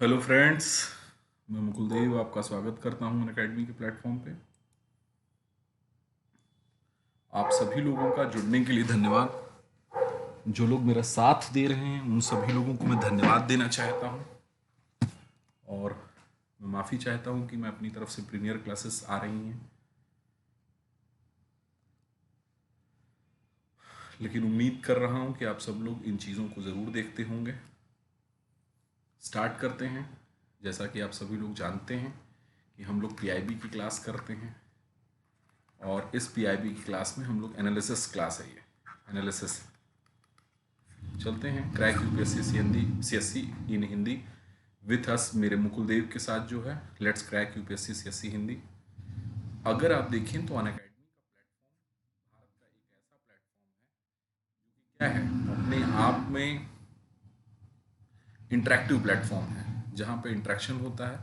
Hello friends, मैं मुकुल देव आपका स्वागत करता हूं अनअकैडमी के प्लेटफॉर्म पे। आप सभी लोगों का जुड़ने के लिए धन्यवाद। जो लोग मेरा साथ दे रहे हैं उन सभी लोगों को मैं धन्यवाद देना चाहता हूं। और मैं माफ़ी चाहता हूं कि मैं अपनी तरफ से प्रीमियर क्लासेस आ रही हैं, लेकिन उम्मीद कर रहा हूं कि आप सब लोग इन चीज़ों को ज़रूर देखते होंगे। स्टार्ट करते हैं। जैसा कि आप सभी लोग जानते हैं कि हम लोग पीआईबी की क्लास करते हैं, और इस पीआईबी की क्लास में हम लोग एनालिसिस क्लास है। ये एनालिसिस चलते हैं। Crack UPSC CSC in Hindi with us, मेरे मुकुल देव के साथ जो है let's crack UPSC CSC Hindi. अगर आप देखें तो अनअकैडमी का प्लेटफॉर्म भारत का एक ऐसा प्लेटफॉर्म है, क्या है, अपने आप में इंटरेक्टिव प्लेटफॉर्म है, जहाँ पे इंटरेक्शन होता है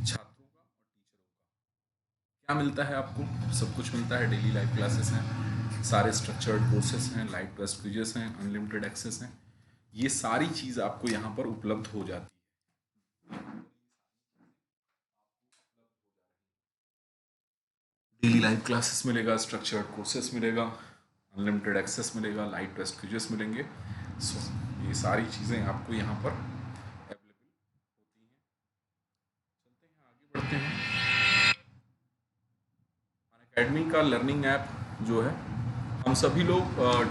छात्रों का और टीचरों का। क्या मिलता है आपको? सब कुछ मिलता है। डेली लाइव क्लासेस हैं, सारे स्ट्रक्चर्ड कोर्सेज हैं, लाइव टेस्ट क्विजेस हैं, अनलिमिटेड एक्सेस हैं। ये सारी चीज़ आपको यहाँ पर उपलब्ध हो जाती है। डेली लाइव क्लासेस मिलेगा, स्ट्रक्चर्ड कोर्सेस मिलेगा, अनलिमिटेड एक्सेस मिलेगा, लाइव टेस्ट क्विजेस मिलेंगे। सो ये सारी चीज़ें आपको यहाँ पर अवेलेबल होती हैं। चलते हैं, आगे बढ़ते हैं। अनअकैडमी का लर्निंग ऐप जो है, हम सभी लोग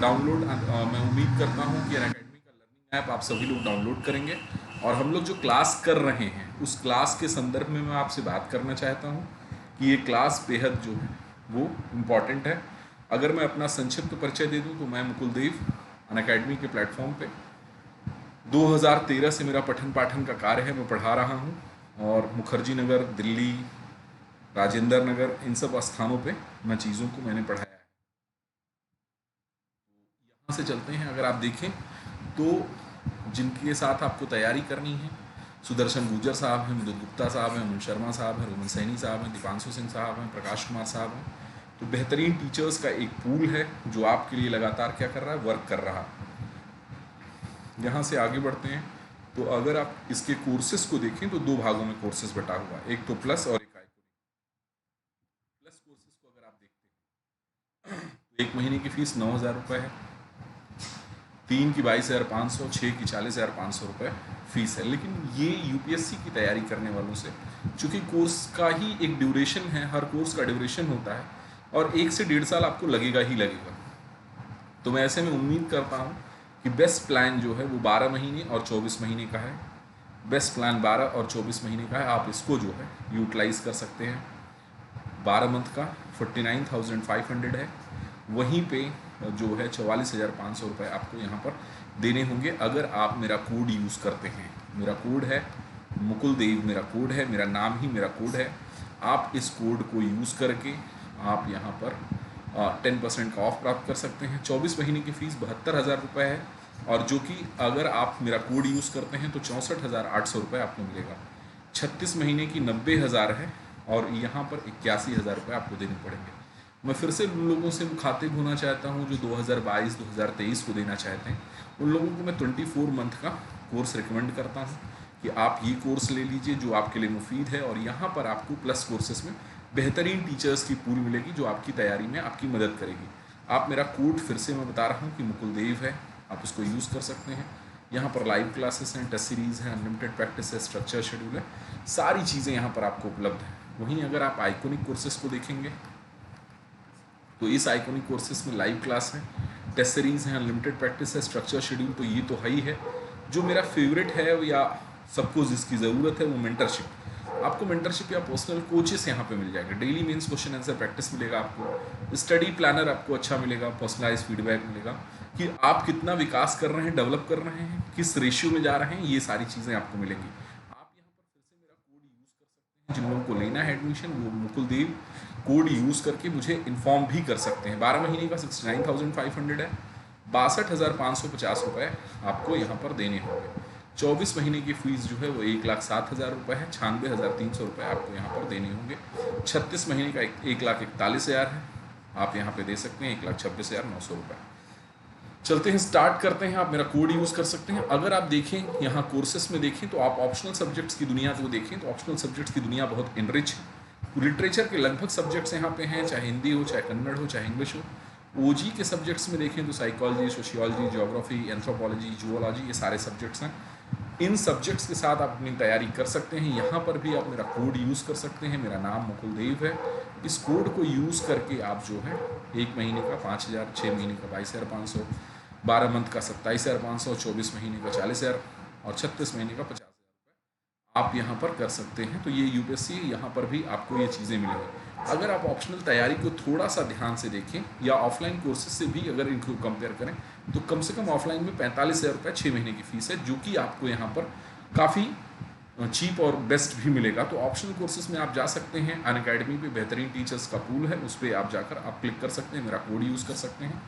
डाउनलोड, मैं उम्मीद करता हूँ कि अनअकैडमी का लर्निंग ऐप आप सभी लोग डाउनलोड करेंगे। और हम लोग जो क्लास कर रहे हैं उस क्लास के संदर्भ में मैं आपसे बात करना चाहता हूँ कि ये क्लास बेहद जो है वो इम्पॉर्टेंट है। अगर मैं अपना संक्षिप्त परिचय दे दूँ तो मैं मुकुल देव अनअकैडमी के प्लेटफॉर्म पे 2013 से मेरा पठन पाठन का कार्य है। मैं पढ़ा रहा हूँ, और मुखर्जी नगर, दिल्ली, राजेंद्र नगर, इन सब स्थानों पे मैं चीज़ों को मैंने पढ़ाया है। यहाँ से चलते हैं। अगर आप देखें तो जिनके साथ आपको तैयारी करनी है, सुदर्शन गुर्जर साहब हैं, मधुर गुप्ता साहब हैं, अमन शर्मा साहब हैं, रोमन सैनी साहब हैं, दीपांशु सिंह साहब हैं, प्रकाश कुमार साहब हैं। तो बेहतरीन टीचर्स का एक पूल है जो आपके लिए लगातार क्या कर रहा है, वर्क कर रहा है। यहाँ से आगे बढ़ते हैं। तो अगर आप इसके कोर्सेज को देखें तो दो भागों में कोर्सेज बटा हुआ है, एक तो प्लस और एक आइकॉनिक। प्लस कोर्सेज को अगर आप देखते हैं तो एक महीने की फीस 9,000 रुपये है, 3 की 22,500, 6 की 40,500 रुपये फीस है। लेकिन ये यूपीएससी की तैयारी करने वालों से, चूँकि कोर्स का ही एक ड्यूरेशन है, हर कोर्स का ड्यूरेशन होता है, और 1 से 1.5 साल आपको लगेगा ही लगेगा। तो मैं ऐसे में उम्मीद करता हूँ कि बेस्ट प्लान जो है वो 12 महीने और 24 महीने का है। बेस्ट प्लान 12 और 24 महीने का है। आप इसको जो है यूटिलाइज़ कर सकते हैं। 12 मंथ का 49,500 है, वहीं पे जो है 44,500 रुपये आपको यहाँ पर देने होंगे अगर आप मेरा कोड यूज़ करते हैं। मेरा कोड है मुकुल देव, मेरा कोड है, मेरा नाम ही मेरा कोड है। आप इस कोड को यूज़ करके आप यहाँ पर 10% का ऑफ प्राप्त कर सकते हैं। 24 महीने की फ़ीस 72,000 रुपये है, और जो कि अगर आप मेरा कोड यूज़ करते हैं तो 64,800 रुपये आपको मिलेगा। 36 महीने की 90,000 है, और यहाँ पर 81,000 रुपये आपको देने पड़ेंगे। मैं फिर से उन लोगों से मुखातिब होना चाहता हूँ जो 2022-2023 को देना चाहते हैं। उन लोगों को मैं 24 मंथ का कोर्स रिकमेंड करता हूँ कि आप ये कोर्स ले लीजिए जो आपके लिए मुफीद है, और यहाँ पर आपको प्लस कोर्सेस में बेहतरीन टीचर्स की पूल मिलेगी जो आपकी तैयारी में आपकी मदद करेगी। आप मेरा कोड फिर से मैं बता रहा हूँ कि मुकुल देव है, आप उसको यूज़ कर सकते हैं। यहाँ पर लाइव क्लासेस हैं, टेस्ट सीरीज़ हैं, अनलिमिटेड प्रैक्टिस है, स्ट्रक्चर शेड्यूल है, सारी चीज़ें यहाँ पर आपको उपलब्ध हैं। वहीं अगर आप आइकॉनिक कोर्सेज को देखेंगे तो इस आइकॉनिक कोर्सेज में लाइव क्लास है, टेस्ट सीरीज़ हैं, अनलिमिटेड प्रैक्टिस है, स्ट्रक्चर शेड्यूल तो ये तो है ही है। जो मेरा फेवरेट है या सबको जिसकी ज़रूरत है वो मेंटरशिप। आपको मेंटरशिप या पर्सनल कोचेस यहाँ पे मिल जाएंगे। Daily mains question answer practice मिलेगा आपको, स्टडी प्लानर आपको अच्छा मिलेगा, पर्सनलाइज फीडबैक मिलेगा कि आप कितना विकास कर रहे हैं, डेवलप कर रहे हैं, किस रेशियो में जा रहे हैं, ये सारी चीज़ें आपको मिलेंगी। आप यहाँ पर फिर से मेरा कोड यूज़ कर सकते हैं। जिन लोगों को लेना है एडमिशन वो मुकुल देव कोड यूज़ करके मुझे इन्फॉर्म भी कर सकते हैं। 12 महीने का 69,500 है, 62,550 रुपये आपको यहाँ पर देने होंगे। 24 महीने की फ़ीस जो है वो 1,07,000 रुपये है, 96,300 रुपये आपको यहाँ पर देने होंगे। 36 महीने का 1,41,000 है, आप यहाँ पे दे सकते हैं 1,26,900 रुपये। चलते हैं, स्टार्ट करते हैं। आप मेरा कोड यूज़ कर सकते हैं। अगर आप देखें यहाँ कोर्सेस में देखें तो आप ऑप्शनल सब्जेक्ट्स की दुनिया को देखें तो ऑप्शनल सब्जेक्ट्स की दुनिया बहुत इनरिच है। लिटरेचर के लगभग सब्जेक्ट्स यहाँ पे हैं, चाहे हिंदी हो, चाहे कन्नड़ हो, चाहे इंग्लिश हो। ओजी के सब्जेक्ट्स में देखें तो psychology, sociology, geography, anthropology, zoology, ये सारे सब्जेक्ट्स हैं। इन सब्जेक्ट्स के साथ आप अपनी तैयारी कर सकते हैं। यहाँ पर भी आप मेरा कोड यूज़ कर सकते हैं। मेरा नाम मुकुल देव है। इस कोड को यूज़ करके आप जो है 1 महीने का 5,000, 6 महीने का 22,500, 12 मंथ का 27,500, 24 महीने का 40,000 और 36 महीने का 50,000 आप यहाँ पर कर सकते हैं। तो ये यूपीएससी, यहाँ पर भी आपको ये चीज़ें मिलेंगी। अगर आप ऑप्शनल तैयारी को थोड़ा सा ध्यान से देखें या ऑफलाइन कोर्सेज से भी अगर इनको कंपेयर करें तो कम से कम ऑफलाइन में 45,000 रुपये 6 महीने की फ़ीस है, जो कि आपको यहाँ पर काफ़ी चीप और बेस्ट भी मिलेगा। तो ऑप्शनल कोर्सेज में आप जा सकते हैं। अनअकैडमी पे बेहतरीन टीचर्स का पूल है, उस पर आप जाकर आप क्लिक कर सकते हैं, मेरा कोड यूज़ कर सकते हैं।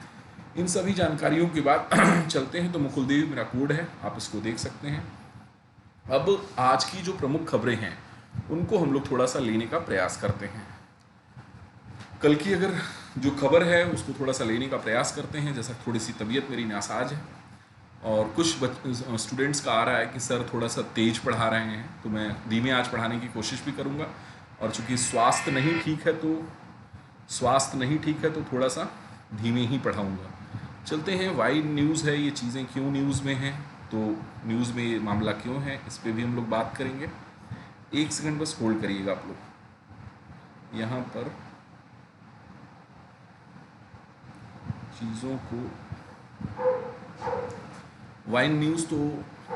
इन सभी जानकारियों के बाद चलते हैं। तो मुकुल देव मेरा कोड है, आप इसको देख सकते हैं। अब आज की जो प्रमुख खबरें हैं उनको हम लोग थोड़ा सा लेने का प्रयास करते हैं। कल की अगर जो खबर है उसको थोड़ा सा लेने का प्रयास करते हैं। जैसा थोड़ी सी तबीयत मेरी नासाज है और कुछ स्टूडेंट्स का आ रहा है कि सर थोड़ा सा तेज़ पढ़ा रहे हैं, तो मैं धीमे आज पढ़ाने की कोशिश भी करूँगा। और चूँकि स्वास्थ्य नहीं ठीक है तो थोड़ा सा धीमे ही पढ़ाऊँगा। चलते हैं, वाइड न्यूज़ है, ये चीज़ें क्यों न्यूज़ में हैं, तो न्यूज़ में ये मामला क्यों है, इस पर भी हम लोग बात करेंगे। 1 सेकंड बस होल्ड करिएगा आप लोग। यहाँ पर चीज़ों को वाइन न्यूज़, तो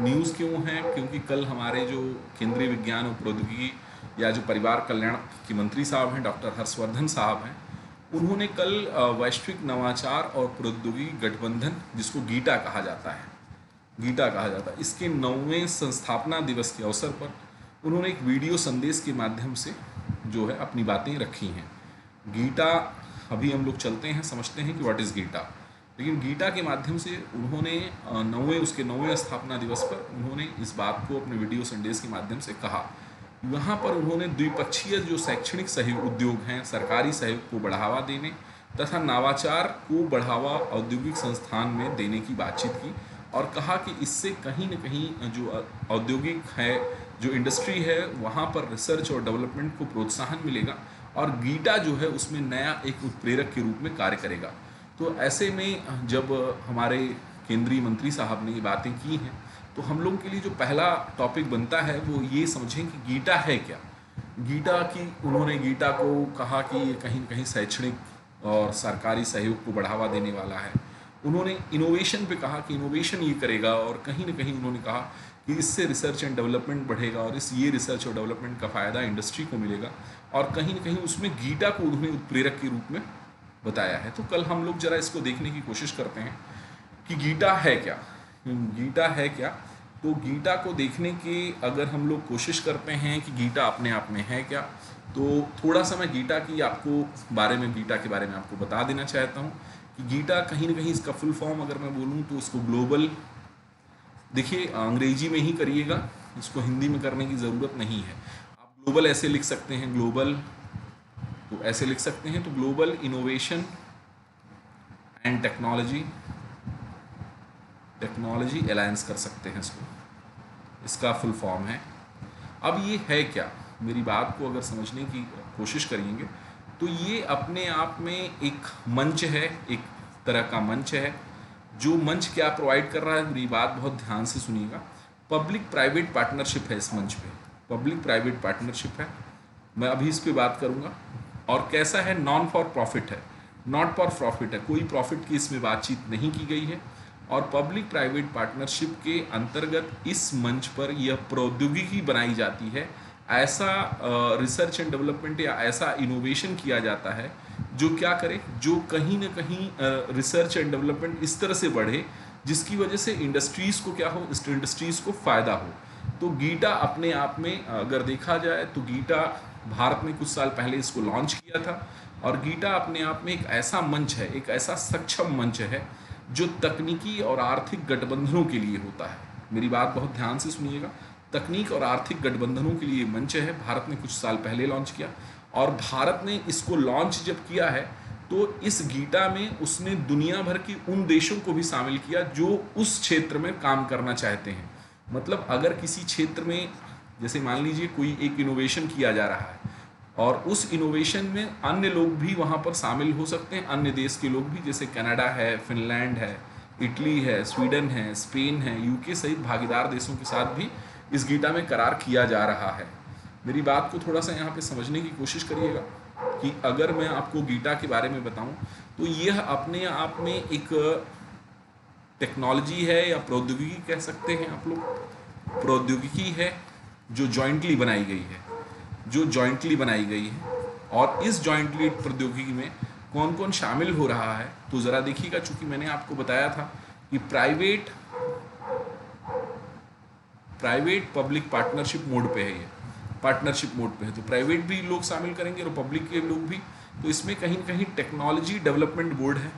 न्यूज़ क्यों है, क्योंकि कल हमारे जो केंद्रीय विज्ञान और प्रौद्योगिकी या जो परिवार कल्याण के मंत्री साहब हैं, डॉक्टर हर्षवर्धन साहब हैं, उन्होंने कल वैश्विक नवाचार और प्रौद्योगिकी गठबंधन, जिसको गीटा कहा जाता है, इसके 9वें संस्थापना दिवस के अवसर पर उन्होंने एक वीडियो संदेश के माध्यम से जो है अपनी बातें रखी हैं। गीटा, अभी हम लोग चलते हैं, समझते हैं कि व्हाट इज़ गीटा। लेकिन गीटा के माध्यम से उन्होंने 9वें स्थापना दिवस पर उन्होंने इस बात को अपने वीडियो संदेश के माध्यम से कहा। वहाँ पर उन्होंने द्विपक्षीय जो शैक्षणिक सहयोग उद्योग हैं, सरकारी सहयोग को बढ़ावा देने तथा नवाचार को बढ़ावा औद्योगिक संस्थान में देने की बातचीत की और कहा कि इससे कहीं न कहीं जो औद्योगिक है, जो इंडस्ट्री है, वहाँ पर रिसर्च और डेवलपमेंट को प्रोत्साहन मिलेगा और गीटा जो है उसमें नया एक उत्प्रेरक के रूप में कार्य करेगा। तो ऐसे में जब हमारे केंद्रीय मंत्री साहब ने ये बातें की हैं तो हम लोगों के लिए जो पहला टॉपिक बनता है वो ये समझें कि गीटा है क्या। उन्होंने गीटा को कहा कि ये कहीं न कहीं शैक्षणिक और सरकारी सहयोग को बढ़ावा देने वाला है। उन्होंने इनोवेशन पे कहा कि इनोवेशन ये करेगा और कहीं न कहीं उन्होंने कहा कि इससे रिसर्च एंड डेवलपमेंट बढ़ेगा और ये रिसर्च और डेवलपमेंट का फ़ायदा इंडस्ट्री को मिलेगा और कहीं न कहीं उसमें गीटा को उन्होंने उत्प्रेरक के रूप में बताया है। तो कल हम लोग ज़रा इसको देखने की कोशिश करते हैं कि गीटा है क्या। तो गीटा को देखने की अगर हम लोग कोशिश करते हैं कि गीटा अपने आप में है क्या, तो थोड़ा सा मैं गीटा के बारे में आपको बता देना चाहता हूँ कि गीटा कहीं न कहीं इसका फुल फॉर्म अगर मैं बोलूँ तो इसको ग्लोबल, देखिए अंग्रेजी में ही करिएगा, इसको हिंदी में करने की ज़रूरत नहीं है। आप ग्लोबल ऐसे लिख सकते हैं, तो global innovation and technology alliance कर सकते हैं इसको, इसका फुल फॉर्म है। अब ये है क्या, मेरी बात को अगर समझने की कोशिश करेंगे तो ये अपने आप में एक मंच है, एक तरह का मंच है। जो मंच क्या प्रोवाइड कर रहा है, मेरी बात बहुत ध्यान से सुनिएगा। पब्लिक प्राइवेट पार्टनरशिप है इस मंच पे, पब्लिक प्राइवेट पार्टनरशिप है, मैं अभी इस पे बात करूँगा। और कैसा है, नॉट फॉर प्रॉफिट है, कोई प्रॉफिट की इसमें बातचीत नहीं की गई है। और पब्लिक प्राइवेट पार्टनरशिप के अंतर्गत इस मंच पर यह प्रौद्योगिकी बनाई जाती है, ऐसा रिसर्च एंड डेवलपमेंट या ऐसा इनोवेशन किया जाता है जो क्या करे, जो कहीं ना कहीं रिसर्च एंड डेवलपमेंट इस तरह से बढ़े जिसकी वजह से इंडस्ट्रीज़ को क्या हो, इस इंडस्ट्रीज़ को फ़ायदा हो। तो गीटा अपने आप में अगर देखा जाए तो गीटा भारत में कुछ साल पहले इसको लॉन्च किया था और गीटा अपने आप में एक ऐसा मंच है, एक ऐसा सक्षम मंच है जो तकनीकी और आर्थिक गठबंधनों के लिए होता है। मेरी बात बहुत ध्यान से सुनिएगा, तकनीक और आर्थिक गठबंधनों के लिए मंच है। भारत ने कुछ साल पहले लॉन्च किया और भारत ने इसको लॉन्च जब किया है तो इस गीटा में उसने दुनिया भर की उन देशों को भी शामिल किया जो उस क्षेत्र में काम करना चाहते हैं। मतलब अगर किसी क्षेत्र में, जैसे मान लीजिए कोई एक इनोवेशन किया जा रहा है और उस इनोवेशन में अन्य लोग भी वहाँ पर शामिल हो सकते हैं, अन्य देश के लोग भी, जैसे कनाडा है, फिनलैंड है, इटली है, स्वीडन है, स्पेन है, यूके सहित भागीदार देशों के साथ भी इस गीटा में करार किया जा रहा है। मेरी बात को थोड़ा सा यहाँ पे समझने की कोशिश करिएगा कि अगर मैं आपको गीटा के बारे में बताऊं तो यह अपने आप में एक टेक्नोलॉजी है या प्रौद्योगिकी कह सकते हैं आप लोग, प्रौद्योगिकी है जो जॉइंटली बनाई गई है, और इस जॉइंटली प्रौद्योगिकी में कौन कौन शामिल हो रहा है तो ज़रा देखिएगा। चूंकि मैंने आपको बताया था कि प्राइवेट पब्लिक पार्टनरशिप मोड पे है, ये पार्टनरशिप मोड पे है, तो प्राइवेट भी लोग शामिल करेंगे और पब्लिक के लोग भी। तो इसमें कहीं ना कहीं टेक्नोलॉजी डेवलपमेंट बोर्ड है,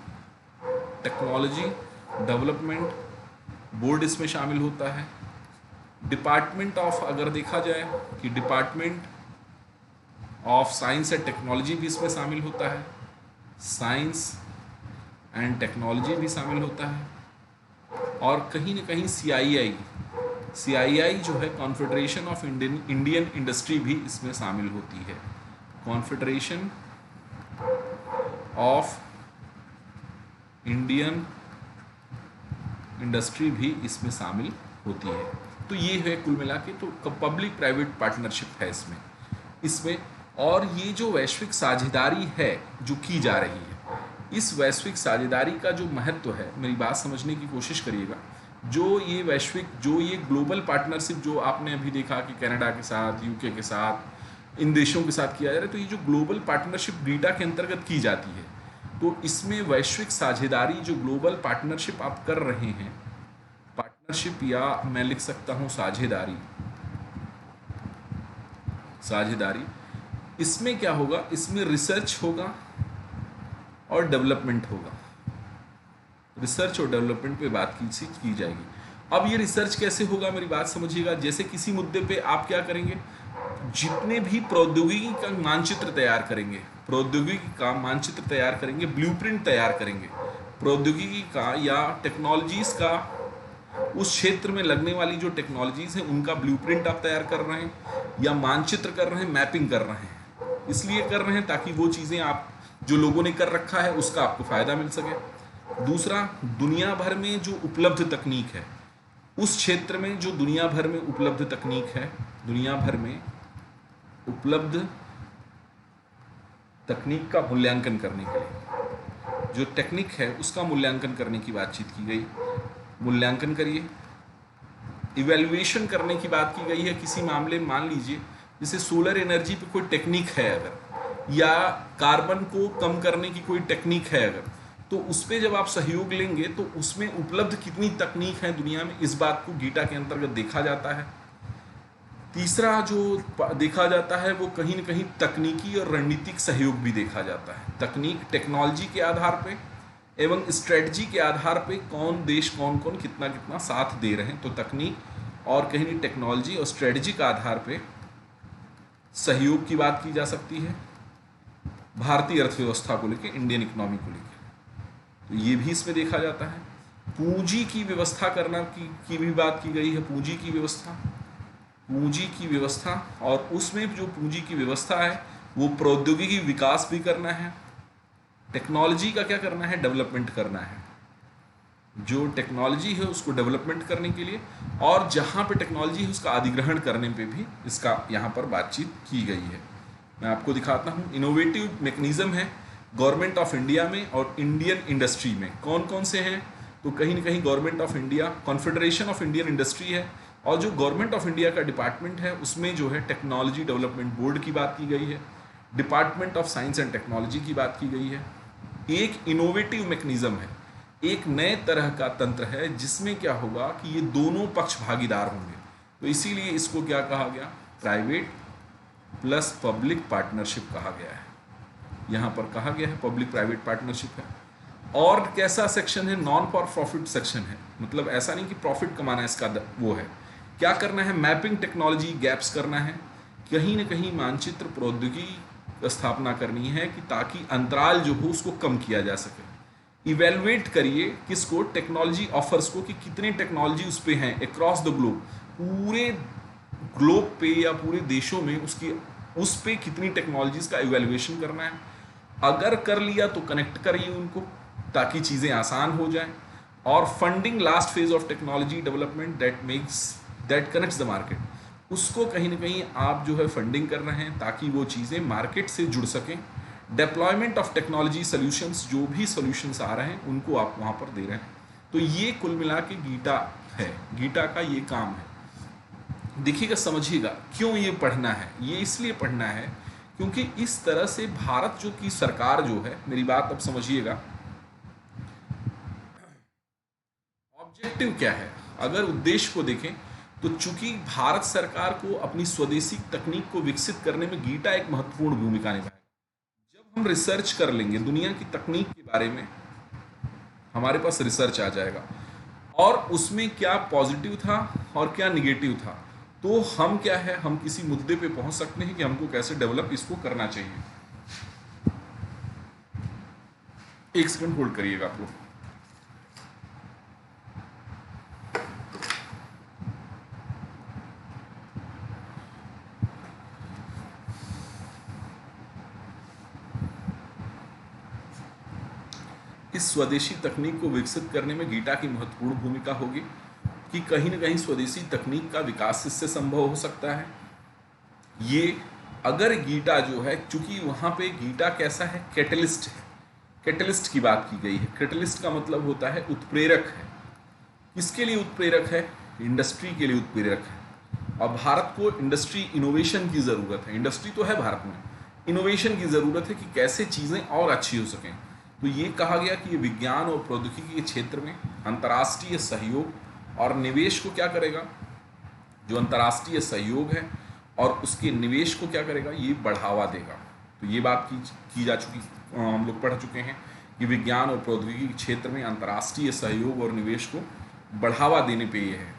टेक्नोलॉजी डेवलपमेंट बोर्ड इसमें शामिल होता है। डिपार्टमेंट ऑफ, अगर देखा जाए कि department of science and technology भी इसमें शामिल होता है, साइंस एंड टेक्नोलॉजी भी शामिल होता है। और कहीं ना कहीं CII जो है, कॉन्फेडरेशन ऑफ इंडियन इंडस्ट्री भी इसमें शामिल होती है, कॉन्फेडरेशन ऑफ इंडियन इंडस्ट्री भी इसमें शामिल होती है। तो ये है कुल मिला के तो पब्लिक प्राइवेट पार्टनरशिप है इसमें। और ये जो वैश्विक साझेदारी है जो की जा रही है, इस वैश्विक साझेदारी का जो महत्व है, मेरी बात समझने की कोशिश करिएगा। जो ये ग्लोबल पार्टनरशिप जो आपने अभी देखा कि कनाडा के साथ, यूके के साथ, इन देशों के साथ किया जा रहा है, तो ये जो ग्लोबल पार्टनरशिप गीटा के अंतर्गत की जाती है, तो इसमें वैश्विक साझेदारी जो ग्लोबल पार्टनरशिप आप कर रहे हैं, पार्टनरशिप या मैं लिख सकता हूँ साझेदारी, इसमें क्या होगा, इसमें रिसर्च होगा और डेवलपमेंट होगा, रिसर्च और डेवलपमेंट पे बात की जाएगी। अब ये रिसर्च कैसे होगा, मेरी बात समझिएगा। जैसे किसी मुद्दे पे आप क्या करेंगे, जितने भी प्रौद्योगिकी का मानचित्र तैयार करेंगे, ब्लूप्रिंट तैयार करेंगे प्रौद्योगिकी का या टेक्नोलॉजीज का, उस क्षेत्र में लगने वाली जो टेक्नोलॉजीज हैं उनका ब्लूप्रिंट आप तैयार कर रहे हैं या मानचित्र कर रहे हैं, मैपिंग कर रहे हैं। इसलिए कर रहे हैं ताकि वो चीज़ें आप जो लोगों ने कर रखा है उसका आपको फ़ायदा मिल सके। दूसरा, दुनिया भर में जो उपलब्ध तकनीक है, उस क्षेत्र में जो दुनिया भर में उपलब्ध तकनीक है, दुनिया भर में उपलब्ध तकनीक का मूल्यांकन करने के लिए जो टेक्निक है उसका मूल्यांकन करने की बातचीत की गई। मूल्यांकन करिए, इवैल्यूएशन करने की बात की गई है। किसी मामले में मान लीजिए जैसे सोलर एनर्जी पे कोई टेक्निक है अगर, या कार्बन को कम करने की कोई टेक्निक है अगर, तो उस पर जब आप सहयोग लेंगे तो उसमें उपलब्ध कितनी तकनीक है दुनिया में, इस बात को गीटा के अंतर्गत देखा जाता है। तीसरा जो देखा जाता है वो कहीं न कहीं तकनीकी और रणनीतिक सहयोग भी देखा जाता है। टेक्नोलॉजी के आधार पे एवं स्ट्रेटजी के आधार पे कौन देश कौन कितना साथ दे रहे हैं, तो तकनीक और कहीं नहीं टेक्नोलॉजी और स्ट्रेटजी का आधार पे सहयोग की बात की जा सकती है भारतीय अर्थव्यवस्था को लेकर, इंडियन इकोनॉमी को लेकर। तो ये भी इसमें देखा जाता है। पूंजी की व्यवस्था करना की भी बात की गई है, पूंजी की व्यवस्था, और उसमें जो पूंजी की व्यवस्था है वो प्रौद्योगिकी विकास भी करना है, टेक्नोलॉजी का क्या करना है, डेवलपमेंट करना है। जो टेक्नोलॉजी है उसको डेवलपमेंट करने के लिए, और जहाँ पे टेक्नोलॉजी है उसका अधिग्रहण करने पे भी इसका यहाँ पर बातचीत की गई है। मैं आपको दिखाता हूँ। इनोवेटिव मैकेनिज्म है गवर्नमेंट ऑफ इंडिया में और इंडियन इंडस्ट्री में कौन कौन से हैं, तो कहीं ना कहीं government of India, confederation of Indian industry है, और जो गवर्नमेंट ऑफ इंडिया का डिपार्टमेंट है उसमें जो है टेक्नोलॉजी डेवलपमेंट बोर्ड की बात की गई है, department of science and technology की बात की गई है। एक इनोवेटिव मैकेनिज्म है, एक नए तरह का तंत्र है जिसमें क्या होगा कि ये दोनों पक्ष भागीदार होंगे, तो इसीलिए इसको क्या कहा गया, प्राइवेट प्लस पब्लिक पार्टनरशिप कहा गया है। यहाँ पर कहा गया है पब्लिक प्राइवेट पार्टनरशिप है। और कैसा सेक्शन है, नॉन फॉर प्रॉफिट सेक्शन है, मतलब ऐसा नहीं कि प्रॉफिट कमाना इसका वो है। क्या करना है, मैपिंग टेक्नोलॉजी गैप्स करना है, कहीं ना कहीं मानचित्र प्रौद्योगिकी स्थापना करनी है कि ताकि अंतराल जो हो उसको कम किया जा सके। इवेलुएट करिए किसको, टेक्नोलॉजी ऑफर्स को, कि कितने टेक्नोलॉजी उस पे हैं अक्रॉस द ग्लोब, पूरे ग्लोब पे या पूरे देशों में उसकी उस पे कितनी टेक्नोलॉजीज का इवेल्युएशन करना है। अगर कर लिया तो कनेक्ट करिए उनको ताकि चीज़ें आसान हो जाएं। और funding last phase of technology development that connects the market, उसको कहीं ना कहीं आप जो है फंडिंग कर रहे हैं ताकि वो चीज़ें मार्केट से जुड़ सकें। डेप्लॉयमेंट ऑफ टेक्नोलॉजी सॉल्यूशंस, जो भी सॉल्यूशंस आ रहे हैं उनको आप वहाँ पर दे रहे हैं। तो ये कुल मिला के गीटा है, गीटा का ये काम है। देखिएगा, समझिएगा क्यों ये पढ़ना है। ये इसलिए पढ़ना है क्योंकि इस तरह से भारत जो की सरकार जो है, मेरी बात अब समझिएगा, ऑब्जेक्टिव क्या है। अगर उद्देश्य को देखें तो चूंकि भारत सरकार को अपनी स्वदेशी तकनीक को विकसित करने में गीटा एक महत्वपूर्ण भूमिका निभाएगा। जब हम रिसर्च कर लेंगे दुनिया की तकनीक के बारे में, हमारे पास रिसर्च आ जाएगा और उसमें क्या पॉजिटिव था और क्या निगेटिव था, तो हम क्या है, हम किसी मुद्दे पे पहुंच सकते हैं कि हमको कैसे डेवलप इसको करना चाहिए। एक सेकंड होल्ड करिएगा आप लोग। इस स्वदेशी तकनीक को विकसित करने में गीटा की महत्वपूर्ण भूमिका होगी कि कहीं ना कहीं स्वदेशी तकनीक का विकास इससे संभव हो सकता है। ये अगर गीटा जो है, चूंकि वहाँ पे गीटा कैसा है, कैटलिस्ट है। कैटलिस्ट की बात की गई है। कैटलिस्ट का मतलब होता है उत्प्रेरक है। किसके लिए उत्प्रेरक है? इंडस्ट्री के लिए उत्प्रेरक है। और भारत को इंडस्ट्री इनोवेशन की ज़रूरत है। इंडस्ट्री तो है भारत में, इनोवेशन की ज़रूरत है कि कैसे चीज़ें और अच्छी हो सकें। तो ये कहा गया कि ये विज्ञान और प्रौद्योगिकी के क्षेत्र में अंतर्राष्ट्रीय सहयोग और निवेश को क्या करेगा, जो अंतर्राष्ट्रीय सहयोग है और उसके निवेश को क्या करेगा, ये बढ़ावा देगा। तो ये बात की जा चुकी, हम लोग पढ़ चुके हैं कि विज्ञान और प्रौद्योगिकी के क्षेत्र में अंतर्राष्ट्रीय सहयोग और निवेश को बढ़ावा देने पे ये है।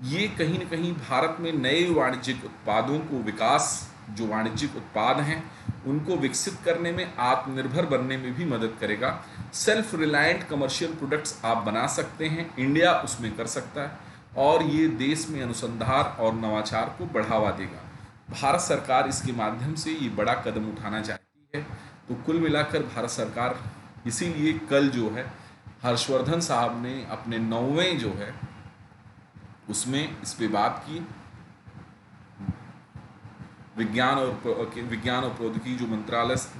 ये कहीं ना कहीं भारत में नए वाणिज्यिक उत्पादों को विकास, जो वाणिज्यिक उत्पाद हैं उनको विकसित करने में, आत्मनिर्भर बनने में भी मदद करेगा। सेल्फ रिलायंट कमर्शियल प्रोडक्ट्स आप बना सकते हैं, इंडिया उसमें कर सकता है और ये देश में अनुसंधान और नवाचार को बढ़ावा देगा। भारत सरकार इसके माध्यम से ये बड़ा कदम उठाना चाहती है। तो कुल मिलाकर भारत सरकार, इसीलिए कल जो है हर्षवर्धन साहब ने अपने 9वें जो है उसमें इस पे बात की। विज्ञान और प्रौद्योगिकी जो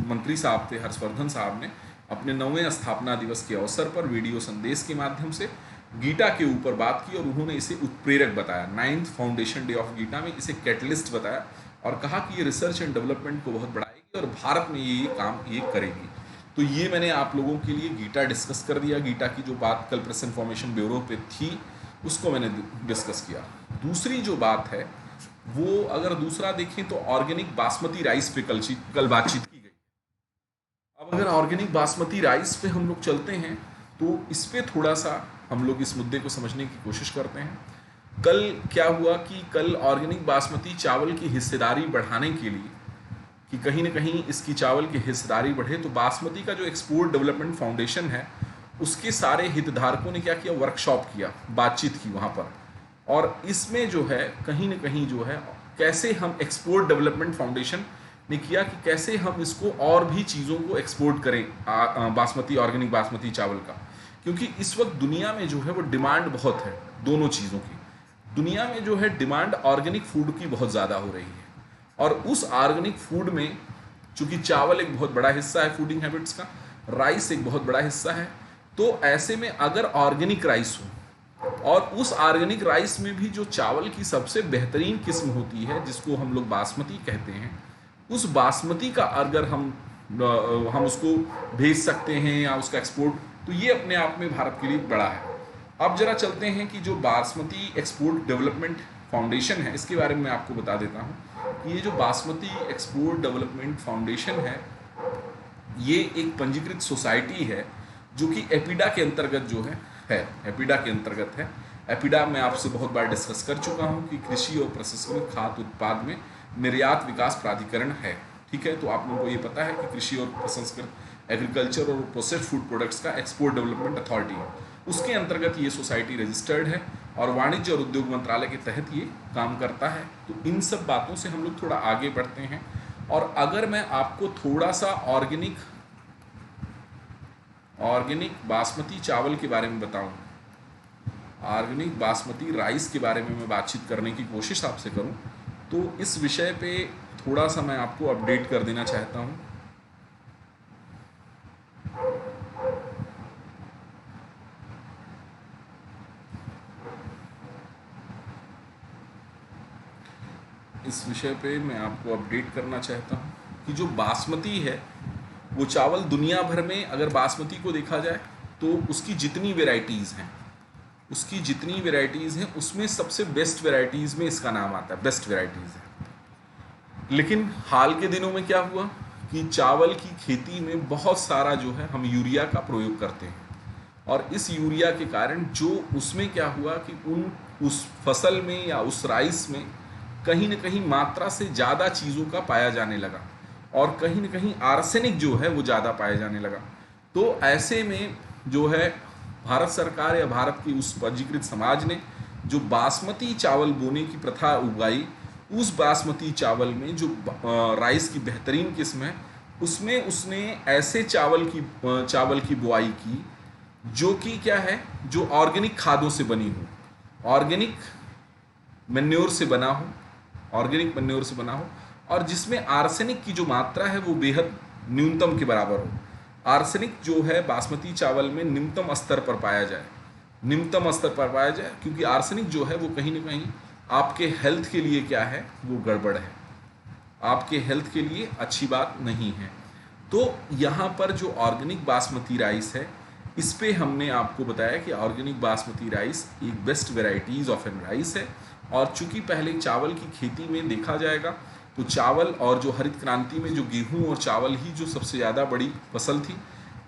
मंत्री साहब थे, हर्षवर्धन साहब ने अपने 9वें स्थापना दिवस के अवसर पर वीडियो संदेश के माध्यम से गीटा के ऊपर बात की और उन्होंने इसे उत्प्रेरक बताया। 9th फाउंडेशन डे ऑफ गीटा में इसे कैटलिस्ट बताया और कहा कि ये रिसर्च एंड डेवलपमेंट को बहुत बढ़ाएगी और भारत में ये काम ये करेगी। तो ये मैंने आप लोगों के लिए गीटा डिस्कस कर दिया। गीटा की जो बात कल प्रेस इन्फॉर्मेशन ब्यूरो पे थी उसको मैंने डिस्कस किया। दूसरी जो बात है वो अगर दूसरा देखें तो ऑर्गेनिक बासमती राइस पे कल बातचीत की गई। अब अगर ऑर्गेनिक बासमती राइस पे हम लोग चलते हैं तो इस पे थोड़ा सा हम लोग इस मुद्दे को समझने की कोशिश करते हैं। कल क्या हुआ कि कल ऑर्गेनिक बासमती चावल की हिस्सेदारी बढ़ाने के लिए, कि कहीं ना कहीं इसकी चावल की हिस्सेदारी बढ़े, तो बासमती का जो एक्सपोर्ट डेवलपमेंट फाउंडेशन है उसके सारे हितधारकों ने क्या किया, वर्कशॉप किया, बातचीत की वहाँ पर। और इसमें जो है कहीं ना कहीं जो है कैसे हम एक्सपोर्ट डेवलपमेंट फाउंडेशन ने किया कि कैसे हम इसको और भी चीज़ों को एक्सपोर्ट करें, बासमती, ऑर्गेनिक बासमती चावल का। क्योंकि इस वक्त दुनिया में जो है वो डिमांड बहुत है दोनों चीज़ों की। दुनिया में जो है डिमांड ऑर्गेनिक फूड की बहुत ज़्यादा हो रही है और उस ऑर्गेनिक फूड में चूँकि चावल एक बहुत बड़ा हिस्सा है फूडिंग हैबिट्स का, राइस एक बहुत बड़ा हिस्सा है। तो ऐसे में अगर ऑर्गेनिक राइस हो और उस ऑर्गेनिक राइस में भी जो चावल की सबसे बेहतरीन किस्म होती है जिसको हम लोग बासमती कहते हैं, उस बासमती का अगर हम उसको भेज सकते हैं या उसका एक्सपोर्ट, तो ये अपने आप में भारत के लिए बड़ा है। अब जरा चलते हैं कि जो बासमती एक्सपोर्ट डेवलपमेंट फाउंडेशन है इसके बारे में मैं आपको बता देता हूँ कि ये जो बासमती एक्सपोर्ट डेवलपमेंट फाउंडेशन है ये एक पंजीकृत सोसाइटी है जो कि एपिडा के अंतर्गत जो है एपिडा के अंतर्गत है। एपिडा मैं आपसे बहुत बार डिस्कस कर चुका हूँ कि कृषि और प्रसंस्करण खाद्य उत्पाद में निर्यात विकास प्राधिकरण है। ठीक है, तो आप लोगों को ये पता है कि कृषि और प्रसंस्कृत एग्रीकल्चर और प्रोसेस्ड फूड प्रोडक्ट्स का एक्सपोर्ट डेवलपमेंट अथॉरिटी है, उसके अंतर्गत ये सोसाइटी रजिस्टर्ड है और वाणिज्य और उद्योग मंत्रालय के तहत ये काम करता है। तो इन सब बातों से हम लोग थोड़ा आगे बढ़ते हैं। और अगर मैं आपको थोड़ा सा ऑर्गेनिक बासमती चावल के बारे में बताऊं, ऑर्गेनिक बासमती राइस के बारे में मैं बातचीत करने की कोशिश आपसे करूं, तो इस विषय पे थोड़ा सा मैं आपको अपडेट कर देना चाहता हूं। इस विषय पे मैं आपको अपडेट करना चाहता हूं कि जो बासमती है वो चावल दुनिया भर में अगर बासमती को देखा जाए तो उसकी जितनी वेराइटीज़ हैं उसमें सबसे बेस्ट वेराइटीज़ में इसका नाम आता है, बेस्ट वेराइटीज़ है। लेकिन हाल के दिनों में क्या हुआ कि चावल की खेती में बहुत सारा जो है हम यूरिया का प्रयोग करते हैं, और इस यूरिया के कारण जो उसमें क्या हुआ कि उस फसल में या उस राइस में कहीं न कहीं मात्रा से ज़्यादा चीज़ों का पाया जाने लगा, और कहीं न कहीं आर्सेनिक जो है वो ज़्यादा पाया जाने लगा। तो ऐसे में जो है भारत सरकार या भारत की उस पंजीकृत समाज ने जो बासमती चावल बोने की प्रथा उगाई, उस बासमती चावल में जो राइस की बेहतरीन किस्म है उसमें उसने ऐसे चावल की बुआई की जो कि क्या है, जो ऑर्गेनिक खादों से बनी हो, ऑर्गेनिक मैन्योर से बना हो, और जिसमें आर्सेनिक की जो मात्रा है वो बेहद न्यूनतम के बराबर हो। आर्सेनिक जो है बासमती चावल में निम्नतम स्तर पर पाया जाए, क्योंकि आर्सेनिक जो है वो कहीं ना कहीं आपके हेल्थ के लिए क्या है, वो गड़बड़ है, आपके हेल्थ के लिए अच्छी बात नहीं है। तो यहाँ पर जो ऑर्गेनिक बासमती राइस है, इस पे हमने आपको बताया कि ऑर्गेनिक बासमती राइस एक best varieties of an rice है। और चूंकि पहले चावल की खेती में देखा जाएगा तो चावल और जो हरित क्रांति में जो गेहूं और चावल ही जो सबसे ज़्यादा बड़ी फसल थी,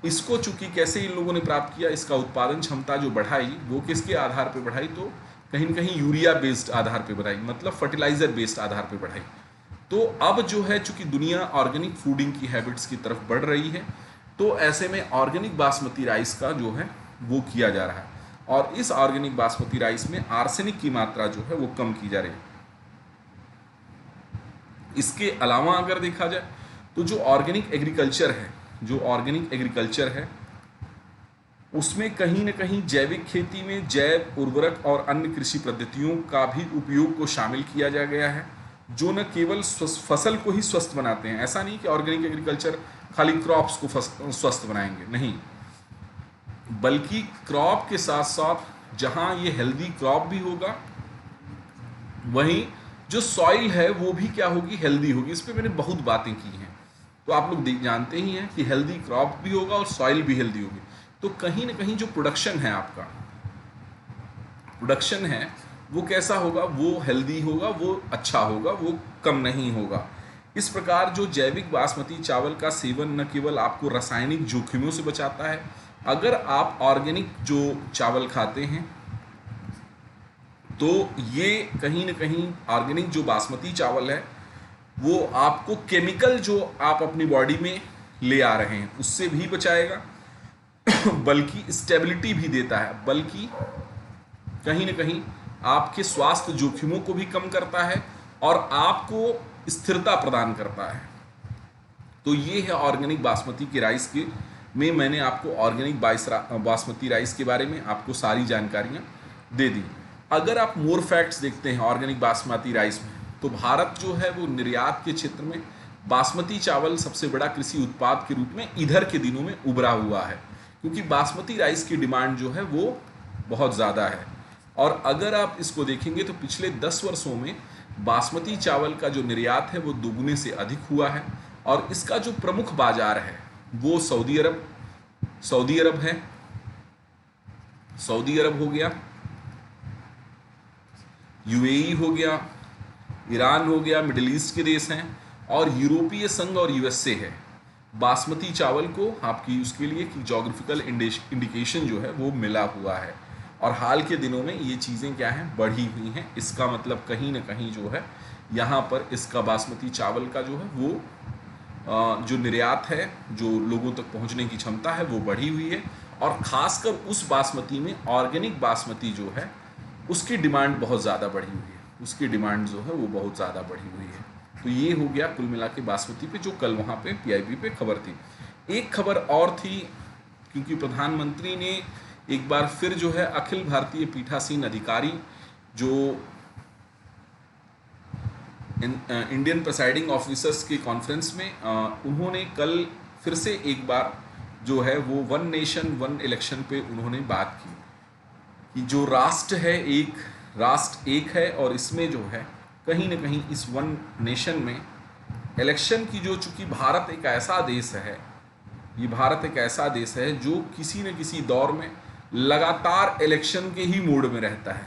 इसको चूंकि कैसे इन लोगों ने प्राप्त किया, इसका उत्पादन क्षमता जो बढ़ाई वो किसके आधार पर बढ़ाई, तो कहीं न कहीं यूरिया बेस्ड आधार पर बढ़ाई, मतलब फर्टिलाइज़र बेस्ड आधार पर बढ़ाई। तो अब जो है चूंकि दुनिया ऑर्गेनिक फूडिंग की हैबिट्स की तरफ बढ़ रही है, तो ऐसे में ऑर्गेनिक बासमती राइस का जो है वो किया जा रहा है, और इस ऑर्गेनिक बासमती राइस में आर्सेनिक की मात्रा जो है वो कम की जा रही है। इसके अलावा अगर देखा जाए तो जो ऑर्गेनिक एग्रीकल्चर है उसमें कहीं न कहीं जैविक खेती में जैव उर्वरक और अन्य कृषि पद्धतियों का भी उपयोग को शामिल किया जा गया है, जो न केवल फसल को ही स्वस्थ बनाते हैं। ऐसा नहीं कि ऑर्गेनिक एग्रीकल्चर खाली क्रॉप्स को स्वस्थ बनाएंगे, नहीं, बल्कि क्रॉप के साथ साथ जहां ये हेल्दी क्रॉप भी होगा, वहीं जो सॉइल है वो भी क्या होगी, हेल्दी होगी। इस पे मैंने बहुत बातें की हैं, तो आप लोग जानते ही हैं कि हेल्दी क्रॉप भी होगा और सॉइल भी हेल्दी होगी। तो कहीं ना कहीं जो प्रोडक्शन है, आपका प्रोडक्शन है वो कैसा होगा, वो हेल्दी होगा, वो अच्छा होगा, वो कम नहीं होगा। इस प्रकार जो जैविक बासमती चावल का सेवन न केवल आपको रासायनिक जोखिमों से बचाता है, अगर आप ऑर्गेनिक जो चावल खाते हैं तो ये कहीं न कहीं ऑर्गेनिक जो बासमती चावल है वो आपको केमिकल जो आप अपनी बॉडी में ले आ रहे हैं उससे भी बचाएगा, बल्कि स्टेबिलिटी भी देता है, बल्कि कहीं न कहीं आपके स्वास्थ्य जोखिमों को भी कम करता है और आपको स्थिरता प्रदान करता है। तो ये है ऑर्गेनिक बासमती के राइस के में मैंने आपको ऑर्गेनिक बासमती राइस के बारे में आपको सारी जानकारियाँ दे दी। अगर आप मोर फैक्ट्स देखते हैं ऑर्गेनिक बासमती राइस में, तो भारत जो है वो निर्यात के क्षेत्र में बासमती चावल सबसे बड़ा कृषि उत्पाद के रूप में इधर के दिनों में उभरा हुआ है, क्योंकि बासमती राइस की डिमांड जो है वो बहुत ज़्यादा है। और अगर आप इसको देखेंगे तो पिछले 10 वर्षों में बासमती चावल का जो निर्यात है वो दोगुने से अधिक हुआ है, और इसका जो प्रमुख बाजार है वो सऊदी अरब है, सऊदी अरब हो गया, यूएई हो गया, ईरान हो गया, मिडिल ईस्ट के देश हैं, और यूरोपीय संघ और यूएसए है। बासमती चावल को आपकी उसके लिए कि जोग्राफिकल इंडिकेशन जो है वो मिला हुआ है, और हाल के दिनों में ये चीज़ें क्या हैं, बढ़ी हुई हैं। इसका मतलब कहीं ना कहीं जो है यहाँ पर इसका बासमती चावल का जो है वो जो निर्यात है, जो लोगों तक पहुंचने की क्षमता है वो बढ़ी हुई है, और ख़ासकर उस बासमती में ऑर्गेनिक बासमती जो है उसकी डिमांड बहुत ज़्यादा बढ़ी हुई है, उसकी डिमांड जो है वो बहुत ज़्यादा बढ़ी हुई है। तो ये हो गया कुल मिला के बासमती पे, जो कल वहाँ पे पीआईबी पे खबर थी। एक खबर और थी, क्योंकि प्रधानमंत्री ने एक बार फिर जो है अखिल भारतीय पीठासीन अधिकारी जो इंडियन प्रेसाइडिंग ऑफिसर्स के कॉन्फ्रेंस में उन्होंने कल फिर से एक बार जो है वो वन नेशन वन इलेक्शन पे उन्होंने बात की कि जो राष्ट्र है एक, राष्ट्र एक है, और इसमें जो है कहीं ना कहीं इस वन नेशन में इलेक्शन की जो, चूंकि भारत एक ऐसा देश है, ये भारत एक ऐसा देश है जो किसी न किसी दौर में लगातार इलेक्शन के ही मूड में रहता है,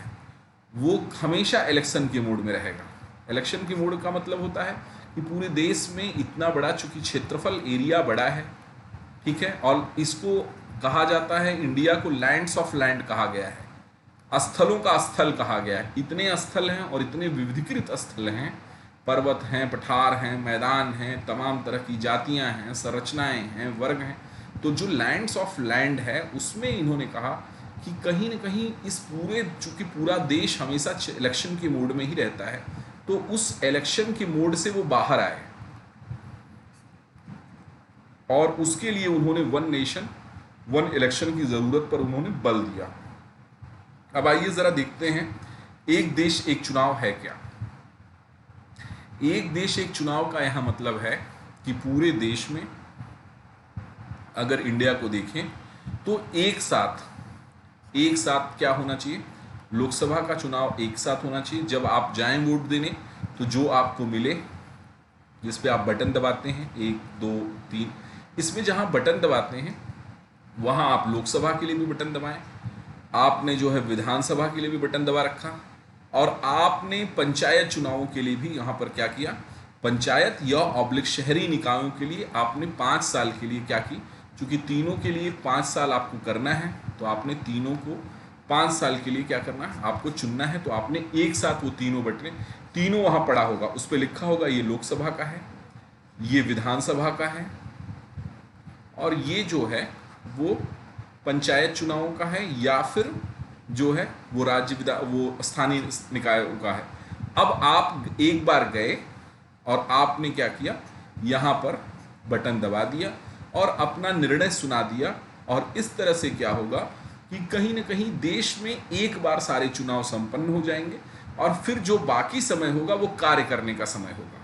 वो हमेशा इलेक्शन के मूड में रहेगा। इलेक्शन के मूड का मतलब होता है कि पूरे देश में इतना बड़ा, चूंकि क्षेत्रफल एरिया बड़ा है, ठीक है, और इसको कहा जाता है, इंडिया को लैंड्स ऑफ लैंड कहा गया है, स्थलों का स्थल कहा गया है। इतने स्थल हैं और इतने विविधीकृत स्थल हैं, पर्वत हैं, पठार हैं, मैदान हैं, तमाम तरह की जातियां हैं, संरचनाएं हैं, वर्ग हैं। तो जो लैंड्स ऑफ लैंड है उसमें इन्होंने कहा कि कहीं न कहीं इस पूरे, चूंकि पूरा देश हमेशा इलेक्शन के मूड में ही रहता है, तो उस इलेक्शन के मोड से वो बाहर आए, और उसके लिए उन्होंने वन नेशन वन इलेक्शन की ज़रूरत पर उन्होंने बल दिया। अब आइए ज़रा देखते हैं एक देश एक चुनाव है क्या। एक देश एक चुनाव का यहाँ मतलब है कि पूरे देश में अगर इंडिया को देखें तो एक साथ क्या होना चाहिए, लोकसभा का चुनाव एक साथ होना चाहिए। जब आप जाएं वोट देने तो जो आपको मिले, जिस पे आप बटन दबाते हैं 1 2 3, इसमें जहां बटन दबाते हैं वहां आप लोकसभा के लिए भी बटन दबाएं, आपने जो है विधानसभा के लिए भी बटन दबा रखा, और आपने पंचायत चुनावों के लिए भी यहाँ पर क्या किया, पंचायत या ऑब्लिक शहरी निकायों के लिए आपने 5 साल के लिए क्या की, चूंकि तीनों के लिए 5 साल आपको करना है, तो आपने तीनों को 5 साल के लिए क्या करना है, आपको चुनना है। तो आपने एक साथ वो तीनों बटने, तीनों वहाँ पड़ा होगा, उस पर लिखा होगा ये लोकसभा का है, ये विधानसभा का है, और ये जो है वो पंचायत चुनावों का है, या फिर जो है वो वो स्थानीय निकायों का है। अब आप एक बार गए और आपने क्या किया, यहाँ पर बटन दबा दिया और अपना निर्णय सुना दिया, और इस तरह से क्या होगा कि कहीं ना कहीं देश में एक बार सारे चुनाव संपन्न हो जाएंगे, और फिर जो बाकी समय होगा वो कार्य करने का समय होगा।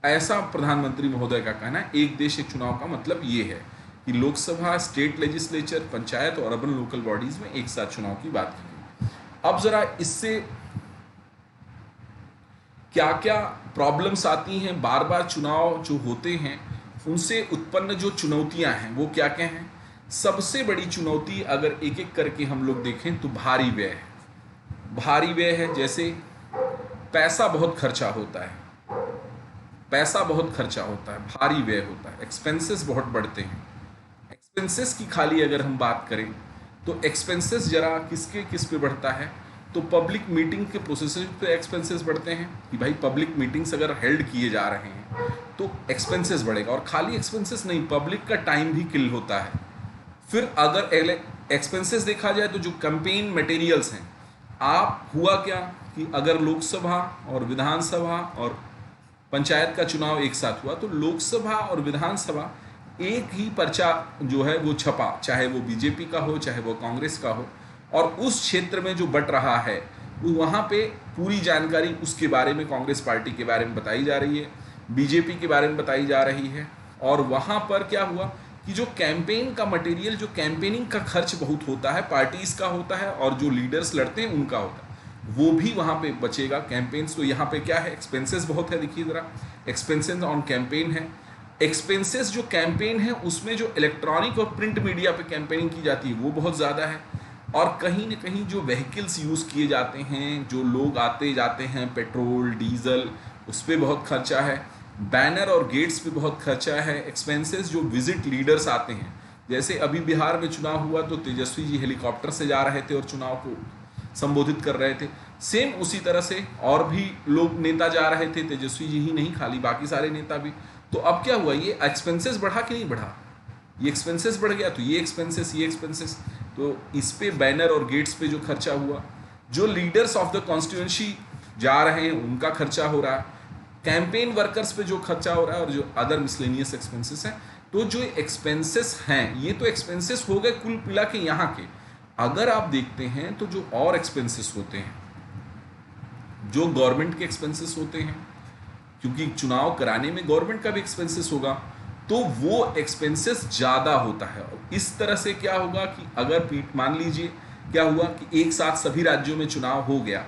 ऐसा प्रधानमंत्री महोदय का कहना है। एक देश एक चुनाव का मतलब ये है कि लोकसभा, स्टेट लेजिस्लेचर, पंचायत और अर्बन लोकल बॉडीज में एक साथ चुनाव की बात की गई। अब जरा इससे क्या क्या प्रॉब्लम्स आती हैं, बार बार चुनाव जो होते हैं उनसे उत्पन्न जो चुनौतियां हैं वो क्या क्या हैं। सबसे बड़ी चुनौती अगर एक एक करके हम लोग देखें तो भारी व्यय है। भारी व्यय है, जैसे पैसा बहुत खर्चा होता है, पैसा बहुत खर्चा होता है, भारी व्यय होता है, एक्सपेंसेस बहुत बढ़ते हैं। एक्सपेंसेस की खाली अगर हम बात करें तो एक्सपेंसेस जरा किस पे बढ़ता है, तो पब्लिक मीटिंग के प्रोसेस पे एक्सपेंसेस बढ़ते हैं कि भाई पब्लिक मीटिंग्स अगर हेल्ड किए जा रहे हैं तो एक्सपेंसेस बढ़ेगा, और खाली एक्सपेंसेस नहीं, पब्लिक का टाइम भी किल होता है। फिर अगर एक्सपेंसेस देखा जाए तो जो कैंपेन मटेरियल्स हैं, आप हुआ क्या कि अगर लोकसभा और विधानसभा और पंचायत का चुनाव एक साथ हुआ तो लोकसभा और विधानसभा एक ही पर्चा जो है वो छपा, चाहे वो बीजेपी का हो चाहे वो कांग्रेस का हो, और उस क्षेत्र में जो बट रहा है वहाँ पे पूरी जानकारी उसके बारे में, कांग्रेस पार्टी के बारे में बताई जा रही है, बीजेपी के बारे में बताई जा रही है। और वहाँ पर क्या हुआ कि जो कैंपेन का मटेरियल, जो कैंपेनिंग का खर्च बहुत होता है, पार्टीज़ का होता है और जो लीडर्स लड़ते हैं उनका होता है, वो भी वहाँ पे बचेगा। कैंपेन्स तो यहाँ पे क्या है, एक्सपेंसेस बहुत है, देखिए ज़रा, एक्सपेंसेस ऑन कैंपेन है। एक्सपेंसेस जो कैंपेन है उसमें जो इलेक्ट्रॉनिक और प्रिंट मीडिया पे कैंपेनिंग की जाती है वो बहुत ज़्यादा है, और कहीं न कहीं जो व्हीकल्स यूज़ किए जाते हैं, जो लोग आते जाते हैं, पेट्रोल डीजल, उस पर बहुत खर्चा है, बैनर और गेट्स पे बहुत खर्चा है। एक्सपेंसेस जो विजिट लीडर्स आते हैं, जैसे अभी बिहार में चुनाव हुआ तो तेजस्वी जी हेलीकॉप्टर से जा रहे थे और चुनाव को संबोधित कर रहे थे। सेम उसी तरह से और भी लोग नेता जा रहे थे, तेजस्वी जी ही नहीं, खाली बाकी सारे नेता भी। तो अब क्या हुआ, ये एक्सपेंसेस बढ़ा कि नहीं बढ़ा? ये एक्सपेंसेस बढ़ गया, तो ये एक्सपेंसेस, तो इस पे बैनर और गेट्स पे जो खर्चा हुआ, जो लीडर्स ऑफ द कॉन्स्टिट्यूएंसी जा रहे हैं उनका खर्चा हो रहा है, कैंपेन वर्कर्स पे जो खर्चा हो रहा है, और जो अदर मिसलेनियस एक्सपेंसेस हैं। तो जो एक्सपेंसेस हैं, ये तो एक्सपेंसेस हो गए कुल मिला के यहाँ के। अगर आप देखते हैं तो जो और एक्सपेंसेस होते हैं, जो गवर्नमेंट के एक्सपेंसेस होते हैं, क्योंकि चुनाव कराने में गवर्नमेंट का भी एक्सपेंसेस होगा, तो वो एक्सपेंसेस ज़्यादा होता है। और इस तरह से क्या होगा कि अगर मान लीजिए क्या हुआ कि एक साथ सभी राज्यों में चुनाव हो गया,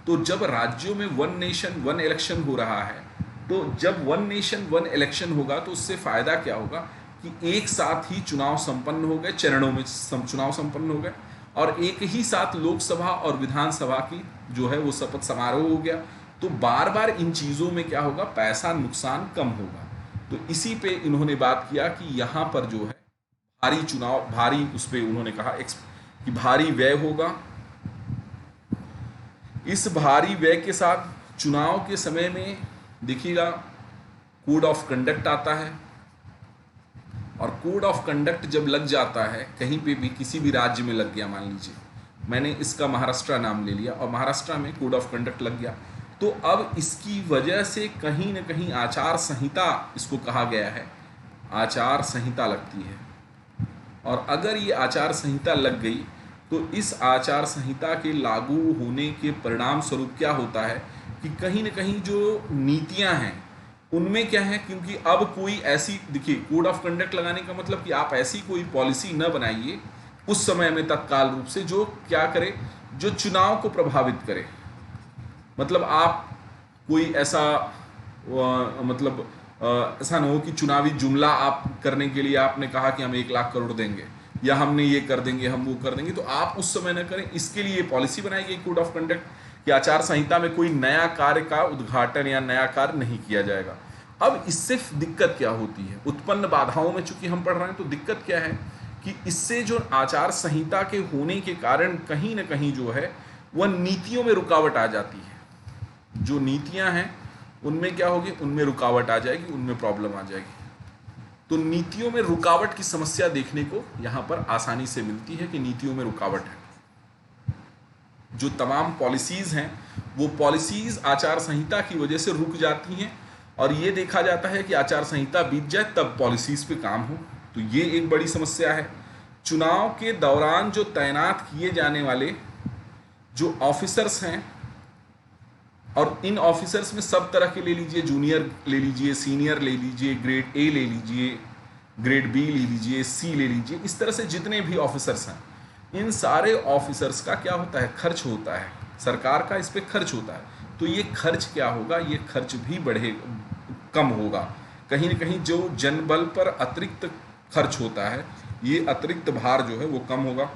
तो जब राज्यों में वन नेशन वन इलेक्शन हो रहा है, तो जब वन नेशन वन इलेक्शन होगा तो उससे फ़ायदा क्या होगा कि एक साथ ही चुनाव संपन्न हो गए, चरणों में चुनाव संपन्न हो गए, और एक ही साथ लोकसभा और विधानसभा की जो है वो शपथ समारोह हो गया। तो बार बार इन चीज़ों में क्या होगा, पैसा नुकसान कम होगा। तो इसी पे इन्होंने बात किया कि यहाँ पर जो है भारी चुनाव, भारी उस पर उन्होंने कहा कि भारी व्यय होगा। इस भारी व्यय के साथ चुनाव के समय में देखिएगा कोड ऑफ कंडक्ट आता है, और कोड ऑफ कंडक्ट जब लग जाता है कहीं पे भी, किसी भी राज्य में लग गया, मान लीजिए मैंने इसका महाराष्ट्र नाम ले लिया और महाराष्ट्र में कोड ऑफ कंडक्ट लग गया, तो अब इसकी वजह से कहीं ना कहीं आचार संहिता, इसको कहा गया है आचार संहिता लगती है। और अगर ये आचार संहिता लग गई तो इस आचार संहिता के लागू होने के परिणाम स्वरूप क्या होता है कि कहीं ना कहीं जो नीतियां हैं उनमें क्या है, क्योंकि अब कोई ऐसी, देखिए कोड ऑफ कंडक्ट लगाने का मतलब कि आप ऐसी कोई पॉलिसी न बनाइए उस समय में तत्काल रूप से जो क्या करे, जो चुनाव को प्रभावित करे। मतलब आप कोई ऐसा मतलब ऐसा ना हो कि चुनावी जुमला आप करने के लिए आपने कहा कि हम 1 लाख करोड़ देंगे या हमने ये कर देंगे, हम वो कर देंगे, तो आप उस समय न करें। इसके लिए पॉलिसी बनाई गई कोड ऑफ कंडक्ट कि आचार संहिता में कोई नया कार्य का उद्घाटन या नया कार्य नहीं किया जाएगा। अब इससे दिक्कत क्या होती है, उत्पन्न बाधाओं में चूंकि हम पढ़ रहे हैं, तो दिक्कत क्या है कि इससे जो आचार संहिता के होने के कारण कहीं ना कहीं जो है वह नीतियों में रुकावट आ जाती है। जो नीतियां हैं उनमें क्या होगी, उनमें रुकावट आ जाएगी, उनमें प्रॉब्लम आ जाएगी। तो नीतियों में रुकावट की समस्या देखने को यहां पर आसानी से मिलती है कि नीतियों में रुकावट है। जो तमाम पॉलिसीज हैं वो पॉलिसीज आचार संहिता की वजह से रुक जाती हैं, और ये देखा जाता है कि आचार संहिता बीत जाए तब पॉलिसीज पे काम हो। तो ये एक बड़ी समस्या है। चुनाव के दौरान जो तैनात किए जाने वाले जो ऑफिसर्स हैं, और इन ऑफिसर्स में सब तरह के ले लीजिए, जूनियर ले लीजिए, सीनियर ले लीजिए, ग्रेड ए ले लीजिए, ग्रेड बी ले लीजिए, सी ले लीजिए, इस तरह से जितने भी ऑफिसर्स हैं, इन सारे ऑफिसर्स का क्या होता है, खर्च होता है, सरकार का इस पे खर्च होता है। तो ये खर्च क्या होगा, ये खर्च भी कम होगा। कहीं ना कहीं जो जनबल पर अतिरिक्त खर्च होता है, ये अतिरिक्त भार जो है वो कम होगा।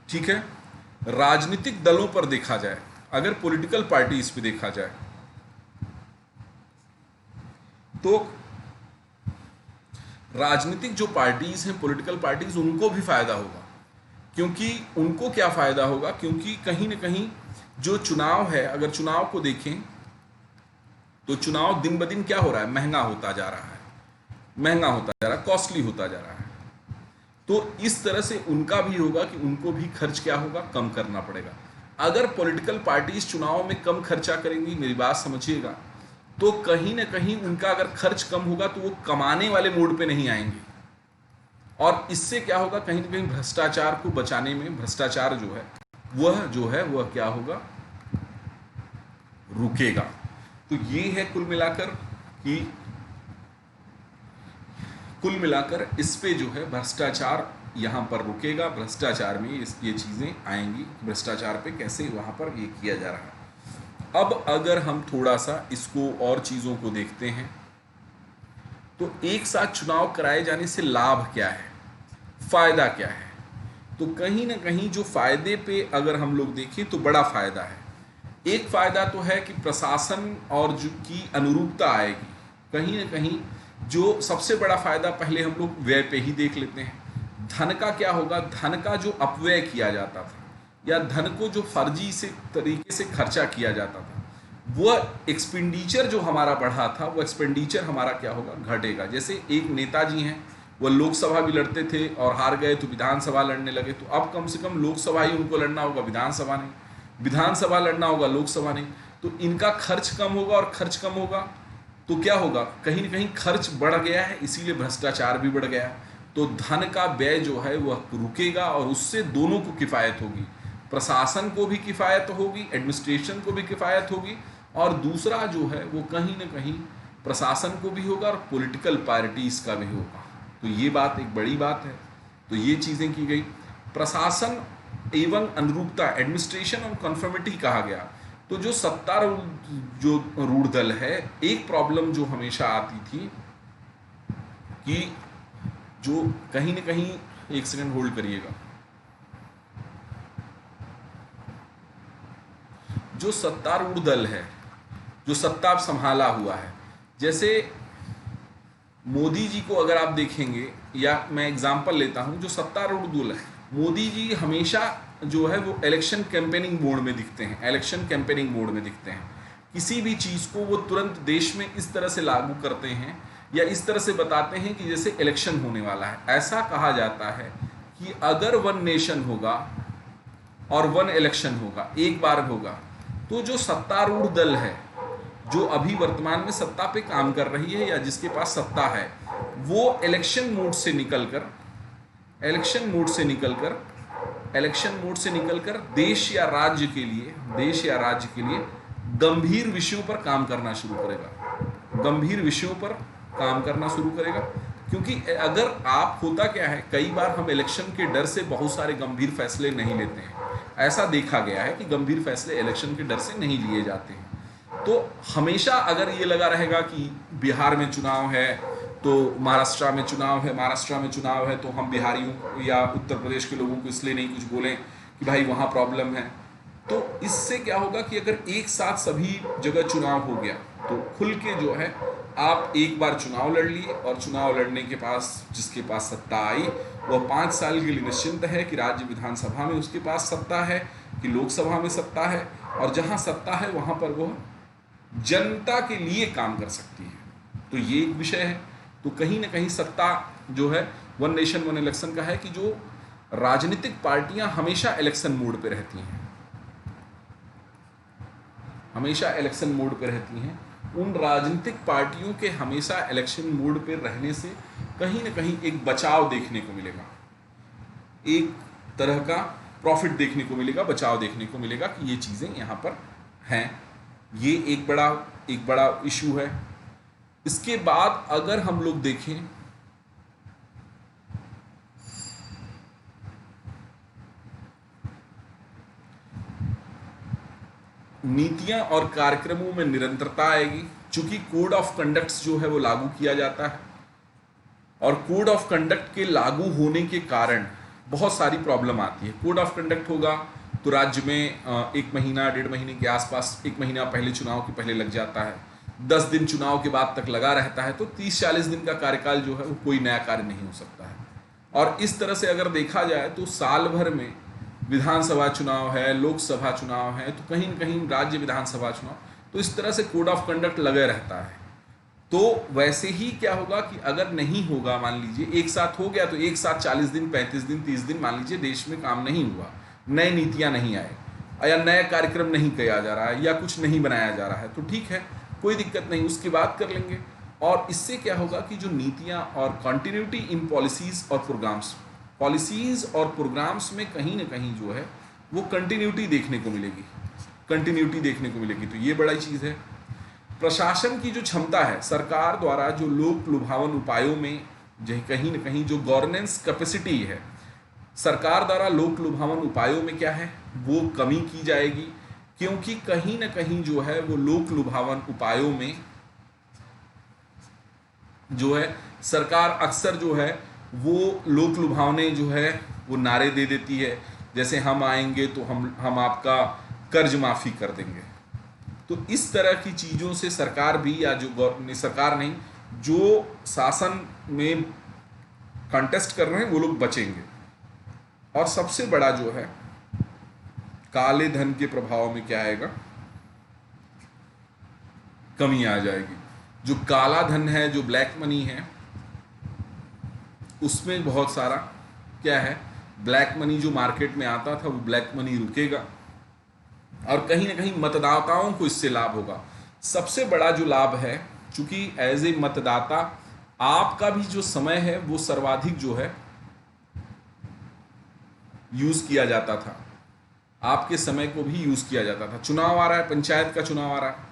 ठीक है। राजनीतिक दलों पर देखा जाए, अगर पॉलिटिकल पार्टीज पे देखा जाए, तो राजनीतिक जो पार्टीज हैं, पॉलिटिकल पार्टीज, उनको भी फायदा होगा। क्योंकि उनको क्या फायदा होगा, क्योंकि कहीं ना कहीं जो चुनाव है, अगर चुनाव को देखें तो चुनाव दिन ब दिन क्या हो रहा है, महंगा होता जा रहा है, महंगा होता जा रहा है, कॉस्टली होता जा रहा है। तो इस तरह से उनका भी होगा कि उनको भी खर्च क्या होगा, कम करना पड़ेगा। अगर पॉलिटिकल पार्टीज चुनाव में कम खर्चा करेंगी, मेरी बात समझिएगा, तो कहीं ना कहीं उनका अगर खर्च कम होगा तो वो कमाने वाले मोड पे नहीं आएंगे, और इससे क्या होगा, कहीं ना कहीं भ्रष्टाचार को बचाने में, भ्रष्टाचार जो है वह क्या होगा, रुकेगा। तो ये है कुल मिलाकर इस पे जो है भ्रष्टाचार यहाँ पर रुकेगा, भ्रष्टाचार में ये चीज़ें आएंगी, भ्रष्टाचार पे कैसे वहाँ पर ये किया जा रहा है। अब अगर हम थोड़ा सा इसको और चीज़ों को देखते हैं, तो एक साथ चुनाव कराए जाने से लाभ क्या है, फायदा क्या है, तो कहीं ना कहीं जो फायदे पे अगर हम लोग देखें तो बड़ा फायदा है। एक फायदा तो है कि प्रशासन और जो की अनुरूपता आएगी। कहीं ना कहीं जो सबसे बड़ा फायदा, पहले हम लोग व्यय पे ही देख लेते हैं। धन का क्या होगा, धन का जो अपव्यय किया जाता था, या धन को जो फर्जी से तरीके से खर्चा किया जाता था, वह एक्सपेंडिचर जो हमारा बढ़ा था, वो एक्सपेंडिचर हमारा क्या होगा, घटेगा। जैसे एक नेताजी हैं, वह लोकसभा भी लड़ते थे और हार गए तो विधानसभा लड़ने लगे, तो अब कम से कम लोकसभा ही उनको लड़ना होगा, विधानसभा नहीं, विधानसभा लड़ना होगा, लोकसभा नहीं। तो इनका खर्च कम होगा, और खर्च कम होगा तो क्या होगा, कहीं ना कहीं खर्च बढ़ गया है, इसीलिए भ्रष्टाचार भी बढ़ गया। तो धन का व्यय जो है वह रुकेगा, और उससे दोनों को किफ़ायत होगी, प्रशासन को भी किफ़ायत होगी, एडमिनिस्ट्रेशन को भी किफ़ायत होगी, और दूसरा जो है वो कहीं ना कहीं प्रशासन को भी होगा और पॉलिटिकल पार्टीज़ का भी होगा। तो ये बात एक बड़ी बात है। तो ये चीज़ें की गई। प्रशासन एवं अनुरूपता, एडमिनिस्ट्रेशन और कन्फर्मिटी कहा गया। तो जो सत्तारूढ़ दल है, एक प्रॉब्लम जो हमेशा आती थी कि जो कहीं ना कहीं, एक सेकंड होल्ड करिएगा, जो सत्तारूढ़ दल है, जो सत्ता संभाला हुआ है, जैसे मोदी जी को अगर आप देखेंगे, या मैं एग्जांपल लेता हूं, जो सत्तारूढ़ दल है, मोदी जी हमेशा जो है वो इलेक्शन कैंपेनिंग मोड में दिखते हैं, इलेक्शन कैंपेनिंग मोड में दिखते हैं। किसी भी चीज़ को वो तुरंत देश में इस तरह से लागू करते हैं या इस तरह से बताते हैं कि जैसे इलेक्शन होने वाला है। ऐसा कहा जाता है कि अगर वन नेशन होगा और वन इलेक्शन होगा, एक बार होगा, तो जो सत्तारूढ़ दल है, जो अभी वर्तमान में सत्ता पे काम कर रही है या जिसके पास सत्ता है, वो इलेक्शन मोड से निकलकर देश या राज्य के लिए गंभीर विषयों पर काम करना शुरू करेगा। क्योंकि अगर आप, होता क्या है, कई बार हम इलेक्शन के डर से बहुत सारे गंभीर फैसले नहीं लेते हैं। ऐसा देखा गया है कि गंभीर फैसले इलेक्शन के डर से नहीं लिए जाते हैं। तो हमेशा अगर ये लगा रहेगा कि बिहार में चुनाव है तो महाराष्ट्र में चुनाव है, तो हम बिहारियों या उत्तर प्रदेश के लोगों को इसलिए नहीं कुछ बोलें कि भाई वहाँ प्रॉब्लम है, तो इससे क्या होगा कि अगर एक साथ सभी जगह चुनाव हो गया तो खुल के जो है आप एक बार चुनाव लड़ लिए, और चुनाव लड़ने के पास जिसके पास सत्ता आई वह 5 साल के लिए निश्चिंत है कि राज्य विधानसभा में उसके पास सत्ता है, कि लोकसभा में सत्ता है, और जहाँ सत्ता है वहाँ पर वह जनता के लिए काम कर सकती है। तो ये एक विषय है। तो कहीं ना कहीं सत्ता जो है वन नेशन वन इलेक्शन का है कि जो राजनीतिक पार्टियां हमेशा इलेक्शन मोड पे रहती हैं, उन राजनीतिक पार्टियों के हमेशा इलेक्शन मोड पे रहने से कहीं ना कहीं एक बचाव देखने को मिलेगा, एक तरह का प्रॉफिट देखने को मिलेगा, बचाव देखने को मिलेगा कि ये चीज़ें यहाँ पर हैं। ये एक बड़ा इशू है। इसके बाद अगर हम लोग देखें, नीतियां और कार्यक्रमों में निरंतरता आएगी, चूंकि कोड ऑफ कंडक्ट्स जो है वो लागू किया जाता है, और कोड ऑफ कंडक्ट के लागू होने के कारण बहुत सारी प्रॉब्लम आती है। कोड ऑफ कंडक्ट होगा तो राज्य में 1 महीना 1.5 महीने के आसपास, 1 महीना पहले चुनाव के पहले लग जाता है, 10 दिन चुनाव के बाद तक लगा रहता है, तो 30-40 दिन का कार्यकाल जो है वो कोई नया कार्य नहीं हो सकता है। और इस तरह से अगर देखा जाए तो साल भर में विधानसभा चुनाव है, लोकसभा चुनाव है, तो कहीं न कहीं राज्य विधानसभा चुनाव, तो इस तरह से कोड ऑफ कंडक्ट लगे रहता है। तो वैसे ही क्या होगा कि अगर नहीं होगा, मान लीजिए एक साथ हो गया, तो एक साथ 40 दिन 35 दिन 30 दिन मान लीजिए देश में काम नहीं हुआ, नई नीतियां नहीं आए या नया कार्यक्रम नहीं किया जा रहा है या कुछ नहीं बनाया जा रहा है, तो ठीक है, कोई दिक्कत नहीं, उसकी बात कर लेंगे। और इससे क्या होगा कि जो नीतियां और कंटिन्यूटी इन पॉलिसीज़ और प्रोग्राम्स में कहीं ना कहीं जो है वो कंटिन्यूटी देखने को मिलेगी। तो ये बड़ा चीज़ है। प्रशासन की जो क्षमता है, सरकार द्वारा जो लोक लुभावन उपायों में कहीं न कहीं जो गवर्नेंस कैपेसिटी है, सरकार द्वारा लोक लुभावन उपायों में क्या है वो कमी की जाएगी, क्योंकि कहीं न कहीं जो है वो लोक लुभावन उपायों में जो है सरकार अक्सर जो है वो लोक लुभावने जो है वो नारे दे देती है, जैसे हम आएंगे तो हम आपका कर्ज माफ़ी कर देंगे। तो इस तरह की चीज़ों से सरकार भी, या जो सरकार नहीं, जो शासन में कंटेस्ट कर रहे हैं वो लोग बचेंगे। और सबसे बड़ा जो है काले धन के प्रभाव में क्या आएगा, कमी आ जाएगी। जो काला धन है, जो ब्लैक मनी है, उसमें बहुत सारा क्या है, ब्लैक मनी जो मार्केट में आता था वो ब्लैक मनी रुकेगा और कहीं ना कहीं मतदाताओं को इससे लाभ होगा। सबसे बड़ा जो लाभ है, चूंकि एज ए मतदाता आपका भी जो समय है वो सर्वाधिक जो है यूज किया जाता था, आपके समय को भी यूज किया जाता था। चुनाव आ रहा है, पंचायत का चुनाव आ रहा है,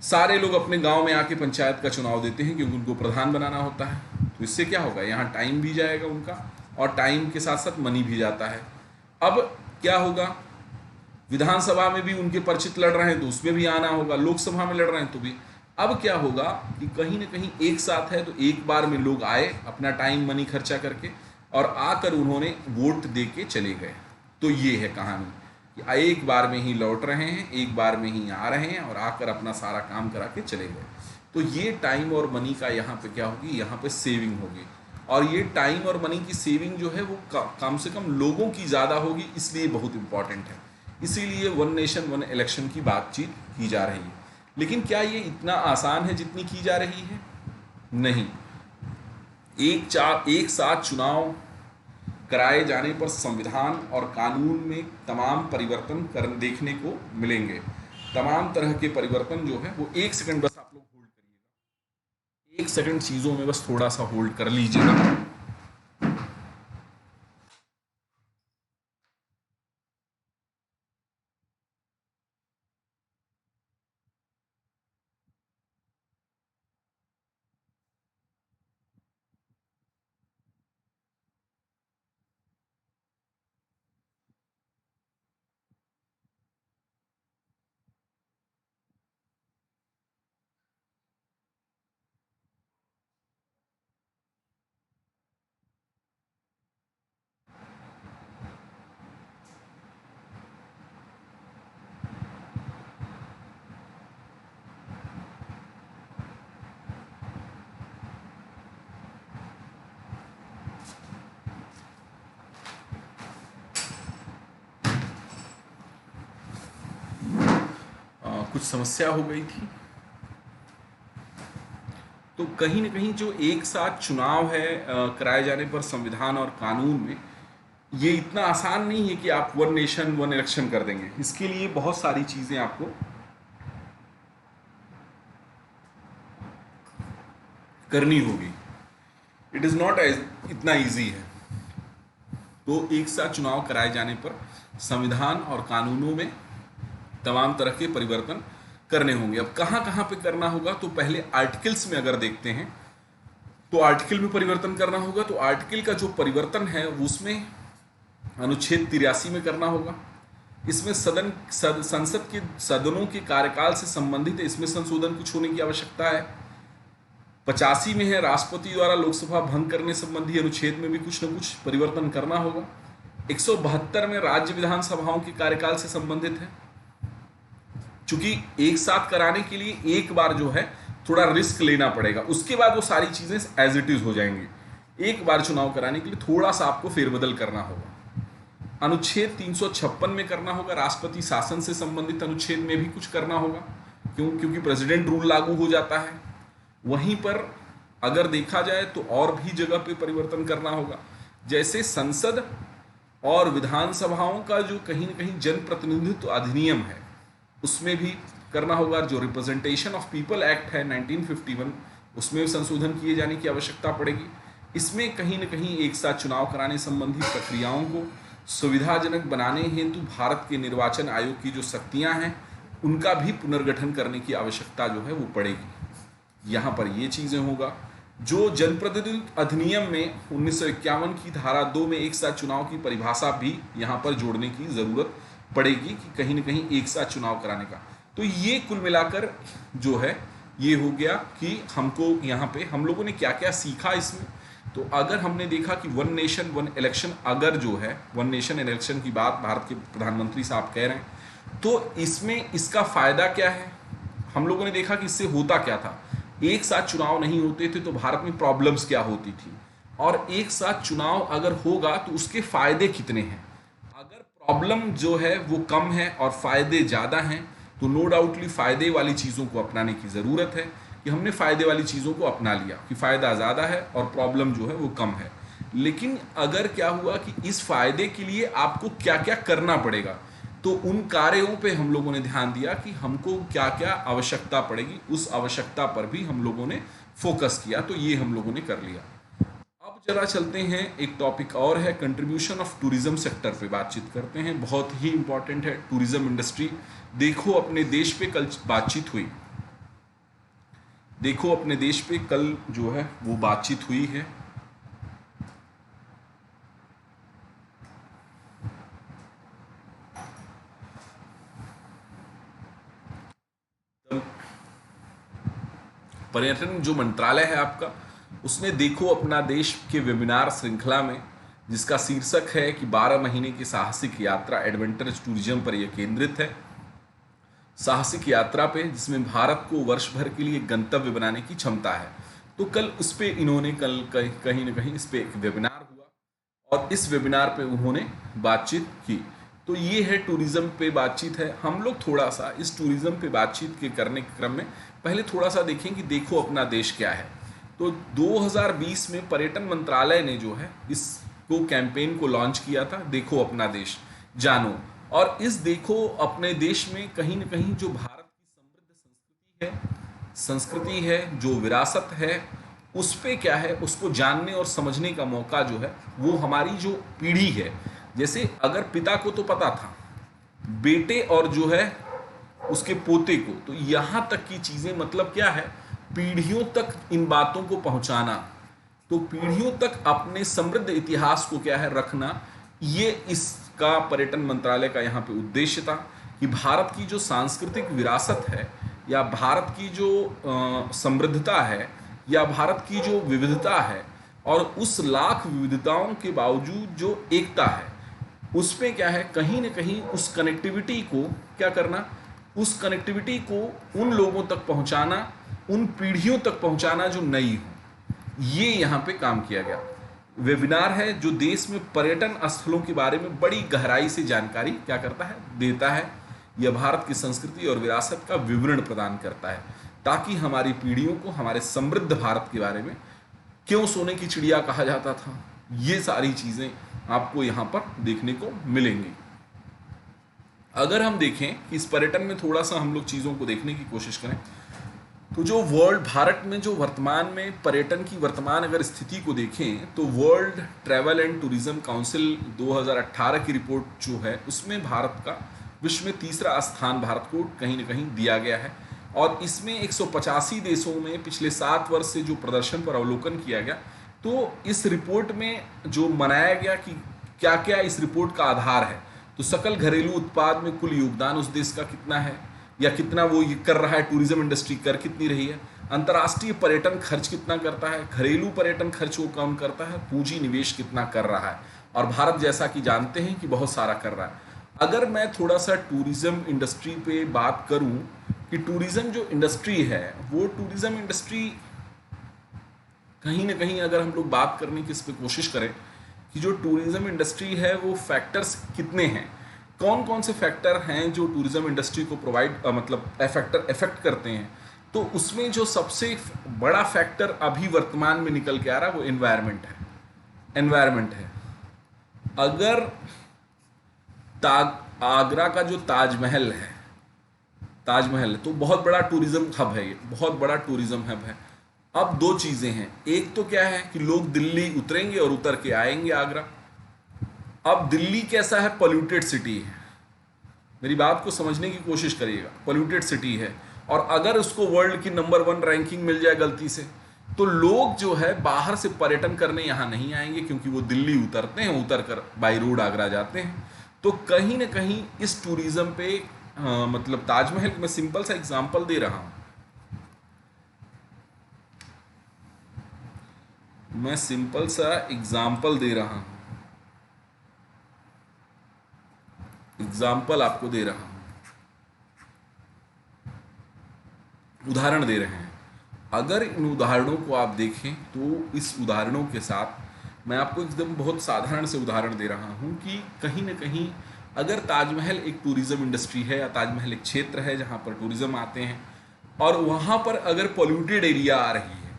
सारे लोग अपने गांव में आके पंचायत का चुनाव देते हैं क्योंकि उनको प्रधान बनाना होता है। तो इससे क्या होगा, यहाँ टाइम भी जाएगा उनका और टाइम के साथ साथ मनी भी जाता है। अब क्या होगा, विधानसभा में भी उनके परिचित लड़ रहे हैं तो उसमें भी आना होगा, लोकसभा में लड़ रहे हैं तो भी। अब क्या होगा कि कहीं ना कहीं एक साथ है तो एक बार में लोग आए अपना टाइम मनी खर्चा करके और आकर उन्होंने वोट दे के चले गए। तो ये है कहानी कि एक बार में ही लौट रहे हैं, एक बार में ही आ रहे हैं और आकर अपना सारा काम करा के चले गए। तो ये टाइम और मनी का यहाँ पे क्या होगी, यहाँ पे सेविंग होगी। और ये टाइम और मनी की सेविंग जो है वो कम से कम लोगों की ज़्यादा होगी, इसलिए बहुत इंपॉर्टेंट है। इसीलिए वन नेशन वन इलेक्शन की बातचीत की जा रही है। लेकिन क्या ये इतना आसान है जितनी की जा रही है? नहीं। एक साथ चुनाव कराए जाने पर संविधान और कानून में तमाम परिवर्तन देखने को मिलेंगे। तमाम तरह के परिवर्तन जो है वो एक सेकंड, बस आप लोग होल्ड करिएगा, एक सेकंड चीज़ों में बस थोड़ा सा होल्ड कर लीजिएगा। कुछ समस्या हो गई थी। तो कहीं ना कहीं जो एक साथ चुनाव है कराए जाने पर संविधान और कानून में, ये इतना आसान नहीं है कि आप वन नेशन वन इलेक्शन कर देंगे। इसके लिए बहुत सारी चीज़ें आपको करनी होगी। इट इज़ नॉट एज इतना ईजी है। तो एक साथ चुनाव कराए जाने पर संविधान और कानूनों में तमाम तरह के परिवर्तन करने होंगे। अब कहाँ कहाँ पे करना होगा, तो पहले आर्टिकल्स में अगर देखते हैं तो आर्टिकल में परिवर्तन करना होगा। तो आर्टिकल का जो परिवर्तन है उसमें अनुच्छेद 83 में करना होगा। इसमें संसद के सदनों के कार्यकाल से संबंधित है, इसमें संशोधन कुछ होने की आवश्यकता है। 85 में है राष्ट्रपति द्वारा लोकसभा भंग करने संबंधी अनुच्छेद में भी कुछ न कुछ परिवर्तन करना होगा। 172 में राज्य विधानसभाओं के कार्यकाल से संबंधित है। चूंकि एक साथ कराने के लिए एक बार जो है थोड़ा रिस्क लेना पड़ेगा, उसके बाद वो सारी चीजें एज इट इज हो जाएंगी। एक बार चुनाव कराने के लिए थोड़ा सा आपको फेरबदल करना होगा। अनुच्छेद 356 में करना होगा, राष्ट्रपति शासन से संबंधित अनुच्छेद में भी कुछ करना होगा, क्योंकि प्रेसिडेंट रूल लागू हो जाता है। वहीं पर अगर देखा जाए तो और भी जगह पे परिवर्तन करना होगा, जैसे संसद और विधानसभाओं का जो कहीं ना कहीं जनप्रतिनिधित्व अधिनियम है उसमें भी करना होगा। जो रिप्रेजेंटेशन ऑफ पीपल एक्ट है 1951, उसमें संशोधन किए जाने की आवश्यकता पड़ेगी। इसमें कहीं न कहीं एक साथ चुनाव कराने संबंधी प्रक्रियाओं को सुविधाजनक बनाने हेतु भारत के निर्वाचन आयोग की जो शक्तियां हैं उनका भी पुनर्गठन करने की आवश्यकता जो है वो पड़ेगी। यहाँ पर ये चीज़ें होगा। जो जनप्रतिनिधित्व अधिनियम में 1951 की धारा 2 में एक साथ चुनाव की परिभाषा भी यहाँ पर जोड़ने की ज़रूरत पड़ेगी कि कहीं न कहीं एक साथ चुनाव कराने का। तो ये कुल मिलाकर जो है ये हो गया कि हमको यहाँ पे हम लोगों ने क्या क्या सीखा इसमें। तो अगर हमने देखा कि वन नेशन वन इलेक्शन, अगर जो है वन नेशन इलेक्शन की बात भारत के प्रधानमंत्री साहब कह रहे हैं, तो इसमें इसका फ़ायदा क्या है। हम लोगों ने देखा कि इससे होता क्या था, एक साथ चुनाव नहीं होते थे तो भारत में प्रॉब्लम्स क्या होती थी, और एक साथ चुनाव अगर होगा तो उसके फ़ायदे कितने हैं। अगर प्रॉब्लम जो है वो कम है और फ़ायदे ज़्यादा हैं, तो नो डाउटली फ़ायदे वाली चीज़ों को अपनाने की ज़रूरत है कि हमने फ़ायदे वाली चीज़ों को अपना लिया कि फ़ायदा ज़्यादा है और प्रॉब्लम जो है वो कम है। लेकिन अगर क्या हुआ कि इस फ़ायदे के लिए आपको क्या क्या करना पड़ेगा, तो उन कार्यों पे हम लोगों ने ध्यान दिया कि हमको क्या क्या आवश्यकता पड़ेगी, उस आवश्यकता पर भी हम लोगों ने फोकस किया, तो ये हम लोगों ने कर लिया। अब जरा चलते हैं, एक टॉपिक और है कंट्रीब्यूशन ऑफ टूरिज्म सेक्टर पे बातचीत करते हैं। बहुत ही इंपॉर्टेंट है टूरिज्म इंडस्ट्री। देखो अपने देश पे कल बातचीत हुई, देखो अपने देश पे कल जो है वो बातचीत हुई है। पर्यटन जो मंत्रालय है आपका, उसने देखो अपना देश के वेबिनार श्रृंखला में, जिसका शीर्षक है कि 12 महीने की साहसिक यात्रा एडवेंचरस टूरिज्म पर यह केंद्रित है। साहसिक यात्रा पे जिसमें भारत को वर्ष भर के लिए गंतव्य बनाने की क्षमता है। तो कल उस पे इन्होंने कल कहीं ना कहीं इस पे एक वेबिनार हुआ और इस वेबिनार पे उन्होंने बातचीत की। तो ये है टूरिज्म पे बातचीत है। हम लोग थोड़ा सा इस टूरिज्म पे बातचीत के करने के क्रम में पहले थोड़ा सा देखें कि देखो अपना देश क्या है। तो 2020 में पर्यटन मंत्रालय ने जो है इसको कैंपेन को लॉन्च किया था, देखो अपना देश जानो। और इस देखो अपने देश में कहीं ना कहीं जो भारत की समृद्ध संस्कृति है, जो विरासत है, उस पे क्या है उसको जानने और समझने का मौका जो है वो हमारी जो पीढ़ी है, जैसे अगर पिता को तो पता था, बेटे और जो है उसके पोते को, तो यहाँ तक की चीज़ें, मतलब क्या है, पीढ़ियों तक इन बातों को पहुँचाना, तो पीढ़ियों तक अपने समृद्ध इतिहास को क्या है रखना, ये इसका पर्यटन मंत्रालय का यहाँ पे उद्देश्य था कि भारत की जो सांस्कृतिक विरासत है या भारत की जो समृद्धता है या भारत की जो विविधता है और उस लाख विविधताओं के बावजूद जो एकता है, उस पे क्या है कहीं ना कहीं उस कनेक्टिविटी को क्या करना, उस कनेक्टिविटी को उन लोगों तक पहुंचाना, उन पीढ़ियों तक पहुंचाना जो नई हो, ये यहाँ पे काम किया गया। वेबिनार है जो देश में पर्यटन स्थलों के बारे में बड़ी गहराई से जानकारी क्या करता है, देता है। यह भारत की संस्कृति और विरासत का विवरण प्रदान करता है ताकि हमारी पीढ़ियों को हमारे समृद्ध भारत के बारे में, क्यों सोने की चिड़िया कहा जाता था, ये सारी चीज़ें आपको यहाँ पर देखने को मिलेंगी। अगर हम देखें कि इस पर्यटन में थोड़ा सा हम लोग चीज़ों को देखने की कोशिश करें, तो जो वर्ल्ड भारत में जो वर्तमान में पर्यटन की वर्तमान अगर स्थिति को देखें, तो world travel and tourism council 2018 की रिपोर्ट जो है उसमें भारत का विश्व में तीसरा स्थान भारत को कहीं ना कहीं दिया गया है। और इसमें 185 देशों में पिछले 7 वर्ष से जो प्रदर्शन पर अवलोकन किया गया, तो इस रिपोर्ट में जो मनाया गया कि क्या क्या इस रिपोर्ट का आधार है, तो सकल घरेलू उत्पाद में कुल योगदान उस देश का कितना है या कितना वो ये कर रहा है, टूरिज्म इंडस्ट्री कर कितनी रही है, अंतर्राष्ट्रीय पर्यटन खर्च कितना करता है, घरेलू पर्यटन खर्च वो कम करता है, पूंजी निवेश कितना कर रहा है, और भारत जैसा कि जानते हैं कि बहुत सारा कर रहा है। अगर मैं थोड़ा सा टूरिज्म इंडस्ट्री पे बात करूं कि टूरिज्म जो इंडस्ट्री है, वो टूरिज्म इंडस्ट्री कहीं ना कहीं अगर हम लोग बात करने की इस पर कोशिश करें कि जो टूरिज्म इंडस्ट्री है वो फैक्टर्स कितने हैं, कौन कौन से फैक्टर हैं जो टूरिज्म इंडस्ट्री को प्रोवाइड मतलब इफेक्ट करते हैं, तो उसमें जो सबसे बड़ा फैक्टर अभी वर्तमान में निकल के आ रहा है वो एनवायरनमेंट है। अगर आगरा का जो ताजमहल है तो बहुत बड़ा टूरिज्म हब है, ये बहुत बड़ा टूरिज्म हब है। अब दो चीज़ें हैं, एक तो क्या है कि लोग दिल्ली उतरेंगे और उतर के आएंगे आगरा। अब दिल्ली कैसा है, पोल्यूटेड सिटी है, मेरी बात को समझने की कोशिश करिएगा, पोल्यूटेड सिटी है, और अगर उसको वर्ल्ड की नंबर 1 रैंकिंग मिल जाए गलती से, तो लोग जो है बाहर से पर्यटन करने यहाँ नहीं आएंगे क्योंकि वो दिल्ली उतरते हैं, उतर कर बाई रोड आगरा जाते हैं। तो कहीं ना कहीं इस टूरिज्म पे मतलब ताजमहल, मैं सिंपल सा एग्जांपल दे रहा हूँ, एग्जाम्पल आपको दे रहा हूं, उदाहरण दे रहे हैं। अगर इन उदाहरणों को आप देखें तो इस उदाहरणों के साथ मैं आपको एकदम बहुत साधारण से उदाहरण दे रहा हूं कि कहीं ना कहीं अगर ताजमहल एक टूरिज्म इंडस्ट्री है या ताजमहल एक क्षेत्र है जहाँ पर टूरिज्म आते हैं और वहाँ पर अगर पॉल्यूटेड एरिया आ रही है,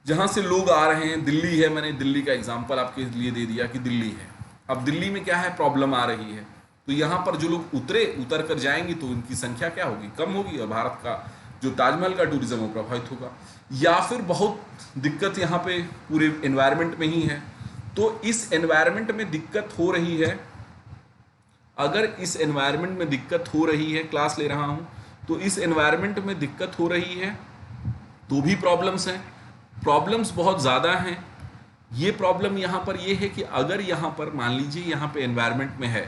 जहाँ से लोग आ रहे हैं, दिल्ली है, मैंने दिल्ली का एग्जांपल आपके लिए दे दिया कि दिल्ली है, अब दिल्ली में क्या है, प्रॉब्लम आ रही है, तो यहाँ पर जो लोग उतर कर जाएंगे तो उनकी संख्या क्या होगी, कम होगी, और भारत का जो ताजमहल का टूरिज्म वो प्रभावित होगा। या फिर बहुत दिक्कत यहाँ पे पूरे एनवायरनमेंट में ही है, तो इस एनवायरनमेंट में दिक्कत हो रही है, अगर इस एनवायरनमेंट में दिक्कत हो रही है, क्लास ले रहा हूँ तो इस एनवायरनमेंट में दिक्कत हो रही है तो भी प्रॉब्लम्स हैं, प्रॉब्लम्स बहुत ज़्यादा हैं। ये प्रॉब्लम यहाँ पर ये है कि अगर यहाँ पर मान लीजिए यहाँ पे एनवायरनमेंट में है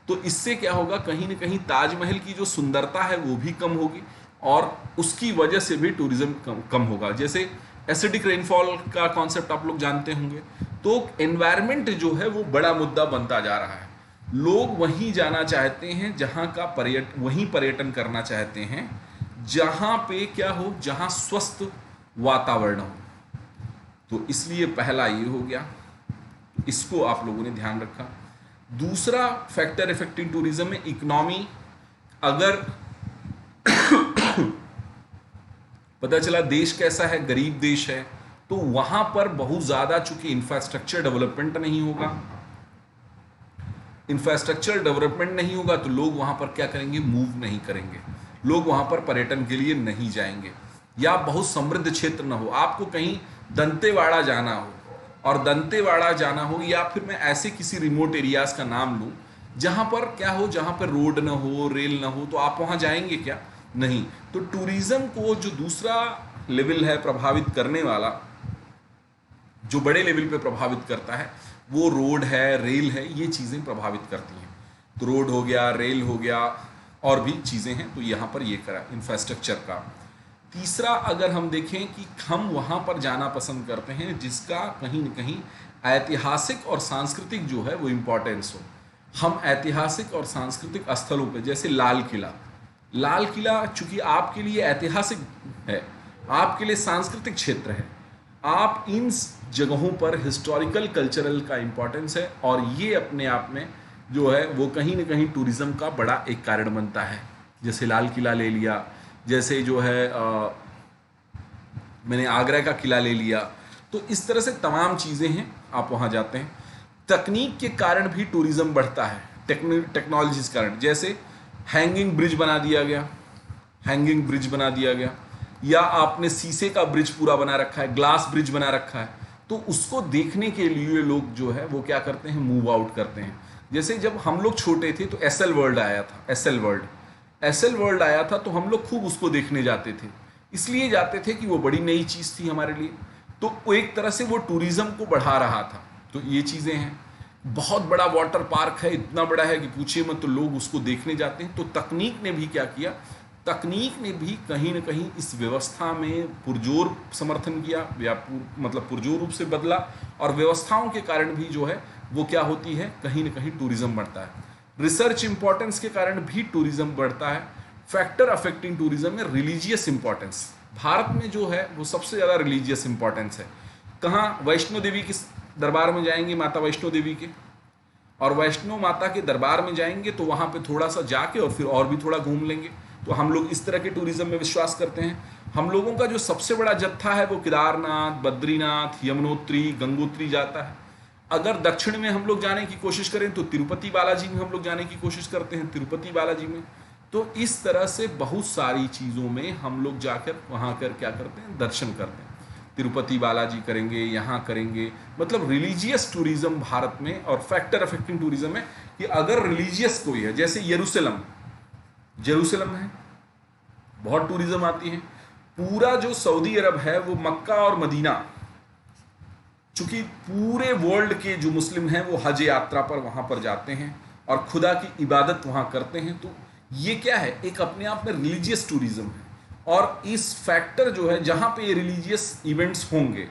तो इससे क्या होगा, कहीं ना कहीं ताजमहल की जो सुंदरता है वो भी कम होगी और उसकी वजह से भी टूरिज्म कम होगा। जैसे एसिडिक रेनफॉल का कॉन्सेप्ट आप लोग जानते होंगे, तो एनवायरनमेंट जो है वो बड़ा मुद्दा बनता जा रहा है। लोग वहीं जाना चाहते हैं जहाँ का वहीं पर्यटन करना चाहते हैं जहाँ पे क्या हो, जहाँ स्वस्थ वातावरण हो। तो इसलिए पहला ये हो गया, इसको आप लोगों ने ध्यान रखा। दूसरा फैक्टर इफेक्टिंग टूरिज्म में इकोनॉमी, अगर पता चला देश कैसा है, गरीब देश है, तो वहां पर बहुत ज्यादा चूंकि इंफ्रास्ट्रक्चर डेवलपमेंट नहीं होगा, इंफ्रास्ट्रक्चर डेवलपमेंट नहीं होगा तो लोग वहां पर क्या करेंगे, मूव नहीं करेंगे, लोग वहां पर पर्यटन के लिए नहीं जाएंगे। या बहुत समृद्ध क्षेत्र ना हो, आपको कहीं दंतेवाड़ा जाना हो और दंतेवाड़ा जाना हो, या फिर मैं ऐसे किसी रिमोट एरियाज का नाम लूं जहां पर क्या हो, जहां पर रोड ना हो, रेल ना हो, तो आप वहां जाएंगे क्या, नहीं। तो टूरिज्म को जो दूसरा लेवल है प्रभावित करने वाला, जो बड़े लेवल पे प्रभावित करता है, वो रोड है, रेल है, ये चीजें प्रभावित करती हैं। तो रोड हो गया, रेल हो गया, और भी चीजें हैं, तो यहाँ पर ये करा इंफ्रास्ट्रक्चर का। तीसरा, अगर हम देखें कि हम वहाँ पर जाना पसंद करते हैं जिसका कहीं न कहीं ऐतिहासिक और सांस्कृतिक जो है वो इम्पोर्टेंस हो। हम ऐतिहासिक और सांस्कृतिक स्थलों पर, जैसे लाल किला चूंकि आपके लिए ऐतिहासिक है, आपके लिए सांस्कृतिक क्षेत्र है, आप इन जगहों पर हिस्टोरिकल कल्चरल का इम्पोर्टेंस है, और ये अपने आप में जो है वो कहीं ना कहीं टूरिज्म का बड़ा एक कारण बनता है। जैसे लाल किला ले लिया, जैसे जो है मैंने आगरा का किला ले लिया, तो इस तरह से तमाम चीज़ें हैं, आप वहाँ जाते हैं। तकनीक के कारण भी टूरिज्म बढ़ता है, टेक्नोलॉजी के कारण, जैसे हैंगिंग ब्रिज बना दिया गया, या आपने शीशे का ब्रिज पूरा बना रखा है, ग्लास ब्रिज बना रखा है, तो उसको देखने के लिए लोग जो है वो क्या करते हैं, मूव आउट करते हैं। जैसे जब हम लोग छोटे थे तो एसएल वर्ल्ड आया था, एसएल वर्ल्ड आया था, तो हम लोग खूब उसको देखने जाते थे, इसलिए जाते थे कि वो बड़ी नई चीज़ थी हमारे लिए, तो वो एक तरह से वो टूरिज्म को बढ़ा रहा था। तो ये चीज़ें हैं। बहुत बड़ा वाटर पार्क है, इतना बड़ा है कि पूछिए मत, तो लोग उसको देखने जाते हैं। तो तकनीक ने भी क्या किया, तकनीक ने भी कहीं ना कहीं इस व्यवस्था में पुरजोर समर्थन किया, या मतलब पुरजोर रूप से बदला, और व्यवस्थाओं के कारण भी जो है वो क्या होती है, कहीं ना कहीं टूरिज्म बढ़ता है। रिसर्च इंपॉर्टेंस के कारण भी टूरिज्म बढ़ता है। फैक्टर अफेक्टिंग टूरिज्म में रिलीजियस इंपॉर्टेंस, भारत में जो है वो सबसे ज़्यादा रिलीजियस इंपॉर्टेंस है। कहाँ, वैष्णो देवी के दरबार में जाएंगे, माता वैष्णो देवी के, और वैष्णो माता के दरबार में जाएंगे तो वहाँ पे थोड़ा सा जाके और फिर और भी थोड़ा घूम लेंगे। तो हम लोग इस तरह के टूरिज्म में विश्वास करते हैं। हम लोगों का जो सबसे बड़ा जत्था है वो केदारनाथ, बद्रीनाथ, यमुनोत्री, गंगोत्री जाता है। अगर दक्षिण में हम लोग जाने की कोशिश करें तो तिरुपति बालाजी में हम लोग जाने की कोशिश करते हैं, तिरुपति बालाजी में। तो इस तरह से बहुत सारी चीज़ों में हम लोग जाकर वहाँ कर क्या करते हैं, दर्शन करते हैं। तिरुपति बालाजी करेंगे, यहाँ करेंगे, मतलब रिलीजियस टूरिज्म भारत में। और फैक्टर अफेक्टिंग टूरिज्म में कि अगर रिलीजियस कोई है, जैसे जेरूसलम है, बहुत टूरिज्म आती है। पूरा जो सऊदी अरब है वो मक्का और मदीना, चूंकि पूरे वर्ल्ड के जो मुस्लिम हैं वो हज यात्रा पर वहाँ पर जाते हैं और खुदा की इबादत वहाँ करते हैं। तो ये क्या है, एक अपने आप में रिलीजियस टूरिज्म है। और इस फैक्टर जो है, जहाँ पे ये रिलीजियस इवेंट्स होंगे,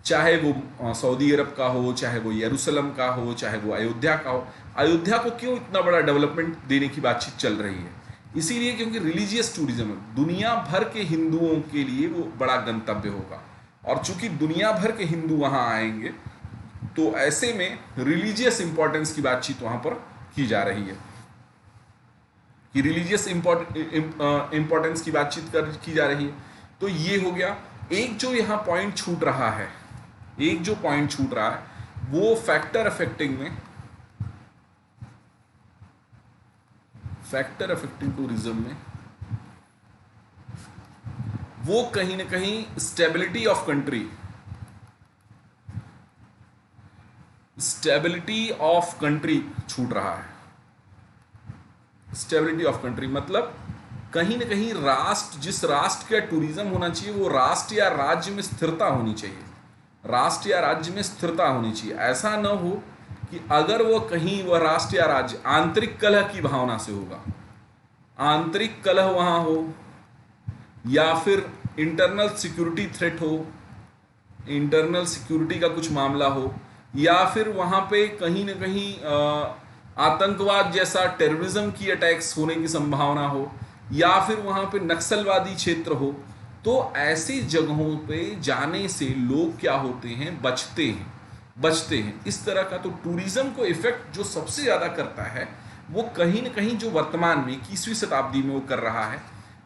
चाहे वो सऊदी अरब का हो, चाहे वो यरूशलेम का हो, चाहे वो अयोध्या का हो। अयोध्या को क्यों इतना बड़ा डेवलपमेंट देने की बातचीत चल रही है, इसीलिए क्योंकि रिलीजियस टूरिज्म है, दुनिया भर के हिंदुओं के लिए वो बड़ा गंतव्य होगा। और चूंकि दुनिया भर के हिंदू वहाँ आएंगे तो ऐसे में रिलीजियस इंपॉर्टेंस की बातचीत वहाँ पर की जा रही है। कि रिलीजियस इंपॉर्टेंस की बातचीत की जा रही है। तो ये हो गया। एक जो यहाँ पॉइंट छूट रहा है, एक जो पॉइंट छूट रहा है वो फैक्टर अफेक्टिंग टूरिज्म में वो कहीं ना कहीं स्टेबिलिटी ऑफ कंट्री छूट रहा है। स्टेबिलिटी ऑफ कंट्री मतलब कहीं ना कहीं राष्ट्र, जिस राष्ट्र का टूरिज्म होना चाहिए वो राष्ट्र या राज्य में स्थिरता होनी चाहिए, राष्ट्र या राज्य में स्थिरता होनी चाहिए। ऐसा न हो कि अगर वो कहीं वह राष्ट्र या राज्य आंतरिक कलह की भावना से होगा, आंतरिक कलह वहां हो, या फिर इंटरनल सिक्योरिटी थ्रेट हो, इंटरनल सिक्योरिटी का कुछ मामला हो, या फिर वहां पे कहीं ना कहीं आतंकवाद जैसा टेररिज्म की अटैक्स होने की संभावना हो, या फिर वहां पे नक्सलवादी क्षेत्र हो, तो ऐसी जगहों पे जाने से लोग क्या होते हैं, बचते हैं। इस तरह का तो टूरिज्म को इफेक्ट जो सबसे ज्यादा करता है वो कहीं ना कहीं जो वर्तमान में 21वीं शताब्दी में वो कर रहा है,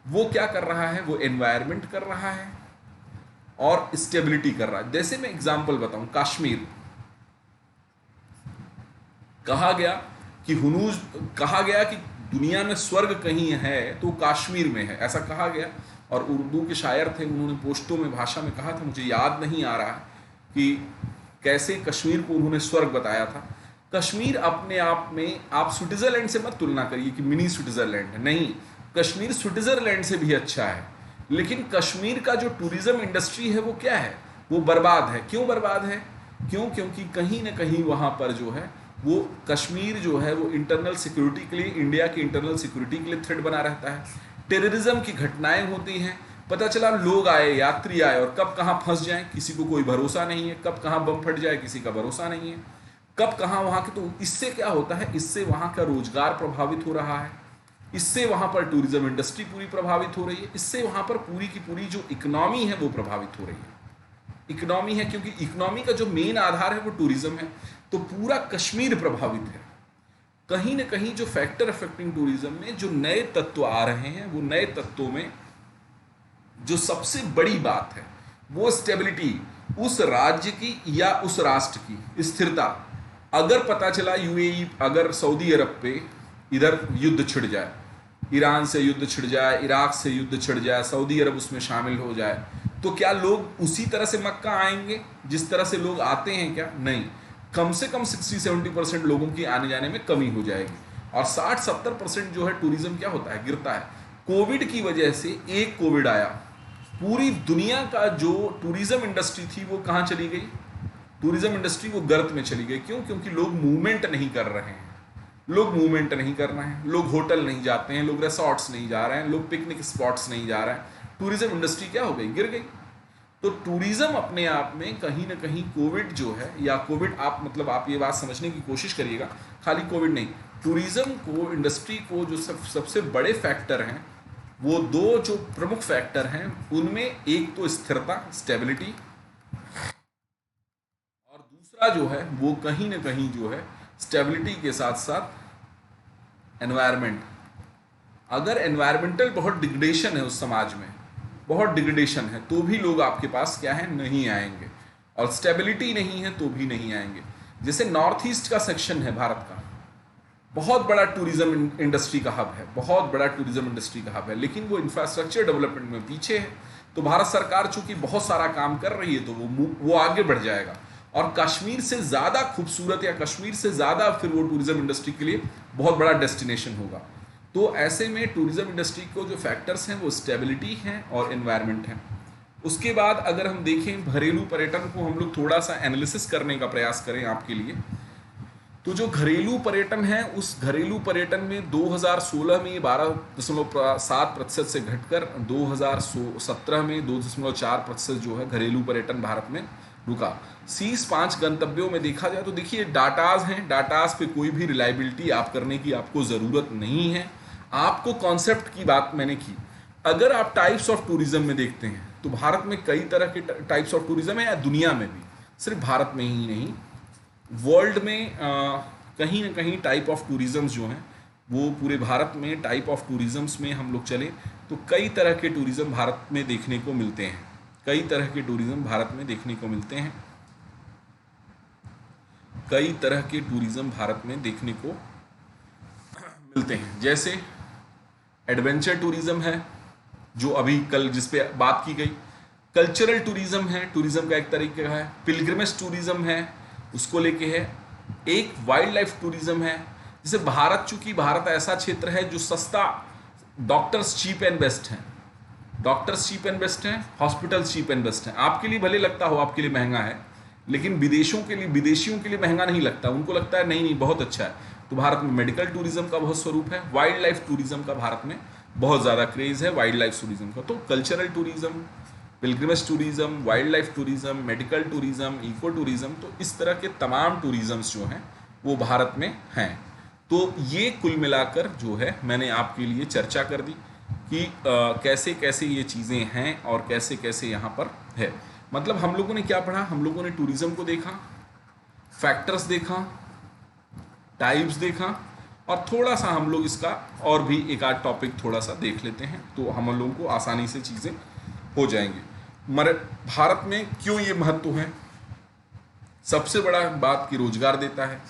वो क्या कर रहा है, वो एनवायरमेंट कर रहा है और स्टेबिलिटी कर रहा है। जैसे मैं एग्जांपल बताऊं, कश्मीर कहा गया कि दुनिया में स्वर्ग कहीं है तो कश्मीर में है, ऐसा कहा गया। और उर्दू के शायर थे, उन्होंने पोश्तो में भाषा में कहा था, मुझे याद नहीं आ रहा कि कैसे कश्मीर को उन्होंने स्वर्ग बताया था। कश्मीर अपने आप में, आप स्विट्जरलैंड से मत तुलना करिए कि मिनी स्विट्जरलैंड है, नहीं, कश्मीर स्विट्जरलैंड से भी अच्छा है। लेकिन कश्मीर का जो टूरिज्म इंडस्ट्री है वो क्या है, वो बर्बाद है। क्यों बर्बाद है? क्योंकि कहीं ना कहीं वहां पर जो है वो कश्मीर जो है वो इंटरनल सिक्योरिटी के लिए, इंडिया की इंटरनल सिक्योरिटी के लिए थ्रेट बना रहता है। टेररिज्म की घटनाएं होती हैं, पता चला लोग आए, यात्री आए और कब कहाँ फंस जाए किसी को कोई भरोसा नहीं है, कब कहाँ बम फट जाए किसी का भरोसा नहीं है, कब कहाँ वहाँ के। तो इससे क्या होता है, इससे वहाँ का रोजगार प्रभावित हो रहा है, इससे वहाँ पर टूरिज्म इंडस्ट्री पूरी प्रभावित हो रही है, इससे वहाँ पर पूरी की पूरी जो इकोनॉमी है वो प्रभावित हो रही है। इकोनॉमी है, क्योंकि इकोनॉमी का जो मेन आधार है वो टूरिज्म है, तो पूरा कश्मीर प्रभावित है। कहीं ना कहीं जो फैक्टर अफेक्टिंग टूरिज्म में जो नए तत्व आ रहे हैं, वो नए तत्वों में जो सबसे बड़ी बात है वो स्टेबिलिटी, उस राज्य की या उस राष्ट्र की स्थिरता। अगर पता चला यूएई, अगर सऊदी अरब पे इधर युद्ध छिड़ जाए, ईरान से युद्ध छिड़ जाए, इराक से युद्ध छिड़ जाए, सऊदी अरब उसमें शामिल हो जाए, तो क्या लोग उसी तरह से मक्का आएंगे जिस तरह से लोग आते हैं? क्या नहीं, कम से कम 60-70% लोगों की आने जाने में कमी हो जाएगी, और 60-70% जो है टूरिज्म क्या होता है, गिरता है। कोविड की वजह से एक कोविड आया, पूरी दुनिया का जो टूरिज्म इंडस्ट्री थी वो कहाँ चली गई? टूरिज्म इंडस्ट्री वो गर्त में चली गई। क्यों? क्योंकि लोग मूवमेंट नहीं कर रहे हैं, लोग होटल नहीं जाते हैं, लोग रिसोर्ट्स नहीं जा रहे हैं, लोग पिकनिक स्पॉट्स नहीं जा रहे हैं। टूरिज्म इंडस्ट्री क्या हो गई? गिर गई। तो टूरिज्म अपने आप में कहीं ना कहीं कोविड जो है, या कोविड आप मतलब आप ये बात समझने की कोशिश करिएगा, खाली कोविड नहीं, टूरिज्म को, इंडस्ट्री को जो सबसे बड़े फैक्टर हैं, वो दो जो प्रमुख फैक्टर हैं, उनमें एक तो स्थिरता, स्टेबिलिटी, और दूसरा जो है वो कहीं ना कहीं जो है स्टेबिलिटी के साथ साथ एनवायरनमेंट। अगर एनवायरमेंटल बहुत डिग्रेडेशन है उस समाज में, बहुत डिग्रेडेशन है, तो भी लोग आपके पास क्या है, नहीं आएंगे, और स्टेबिलिटी नहीं है तो भी नहीं आएंगे। जैसे नॉर्थ ईस्ट का सेक्शन है भारत का, बहुत बड़ा टूरिज्म इंडस्ट्री का हब है, बहुत बड़ा टूरिज्म इंडस्ट्री का हब है, लेकिन वो इंफ्रास्ट्रक्चर डेवलपमेंट में पीछे है। तो भारत सरकार चूंकि बहुत सारा काम कर रही है तो वो आगे बढ़ जाएगा, और कश्मीर से ज़्यादा खूबसूरत या कश्मीर से ज़्यादा फिर वो टूरिज्म इंडस्ट्री के लिए बहुत बड़ा डेस्टिनेशन होगा। तो ऐसे में टूरिज्म इंडस्ट्री को जो फैक्टर्स हैं वो स्टेबिलिटी हैं और एनवायरनमेंट हैं। उसके बाद अगर हम देखें घरेलू पर्यटन को, हम लोग थोड़ा सा एनालिसिस करने का प्रयास करें आपके लिए, तो जो घरेलू पर्यटन है, उस घरेलू पर्यटन में 2016 में 12.7% से घटकर 2017 में 2.4% जो है घरेलू पर्यटन भारत में रुका। शीर्ष 5 गंतव्यों में देखा जाए तो देखिए डाटाज हैं, डाटाज पे कोई भी रिलायबिलिटी आप करने की आपको ज़रूरत नहीं है। आपको कॉन्सेप्ट की बात मैंने की। अगर आप टाइप्स ऑफ टूरिज्म में देखते हैं तो भारत में कई तरह के टाइप्स ऑफ टूरिज्म है, या दुनिया में भी, सिर्फ भारत में ही नहीं, वर्ल्ड में कहीं ना कहीं टाइप ऑफ टूरिज्म जो हैं वो पूरे भारत में टाइप ऑफ टूरिज़म्स में हम लोग चले तो कई तरह के टूरिज़्म भारत में देखने को मिलते हैं, कई तरह के टूरिज़्म भारत में देखने को मिलते हैं, कई तरह के टूरिज़्म भारत में देखने को मिलते हैं। जैसे एडवेंचर टूरिज़्म है जो अभी कल जिस पे बात की गई, कल्चरल टूरिज़्म है, टूरिज़्म का एक तरीके का है, पिलग्रिमेज टूरिज़्म है उसको लेके है, एक वाइल्ड लाइफ टूरिज़्म है। जैसे भारत, चूंकि भारत ऐसा क्षेत्र है जो सस्ता, डॉक्टर्स चीप एंड बेस्ट हैं, डॉक्टर्स चीप एंड बेस्ट हैं, हॉस्पिटल्स चीप एंड बेस्ट हैं। आपके लिए भले लगता हो आपके लिए महंगा है, लेकिन विदेशियों के लिए महंगा नहीं लगता, उनको लगता है नहीं नहीं बहुत अच्छा है। तो भारत में मेडिकल टूरिज्म का बहुत स्वरूप है, वाइल्ड लाइफ टूरिज्म का भारत में बहुत ज़्यादा क्रेज़ है, वाइल्ड लाइफ टूरिज्म का। तो cultural tourism, pilgrimage tourism, wild life tourism, medical tourism, eco tourism, तो इस तरह के तमाम टूरिज़म्स जो हैं वो भारत में हैं। तो ये कुल मिलाकर जो है मैंने आपके लिए चर्चा कर दी कि कैसे कैसे ये चीज़ें हैं और कैसे कैसे यहाँ पर है। मतलब हम लोगों ने क्या पढ़ा, हम लोगों ने टूरिज्म को देखा, फैक्टर्स देखा, टाइप्स देखा, और थोड़ा सा हम लोग इसका और भी एक आध टॉपिक थोड़ा सा देख लेते हैं तो हम लोगों को आसानी से चीज़ें हो जाएंगी। भारत में क्यों ये महत्व है? सबसे बड़ा बात कि रोजगार देता है,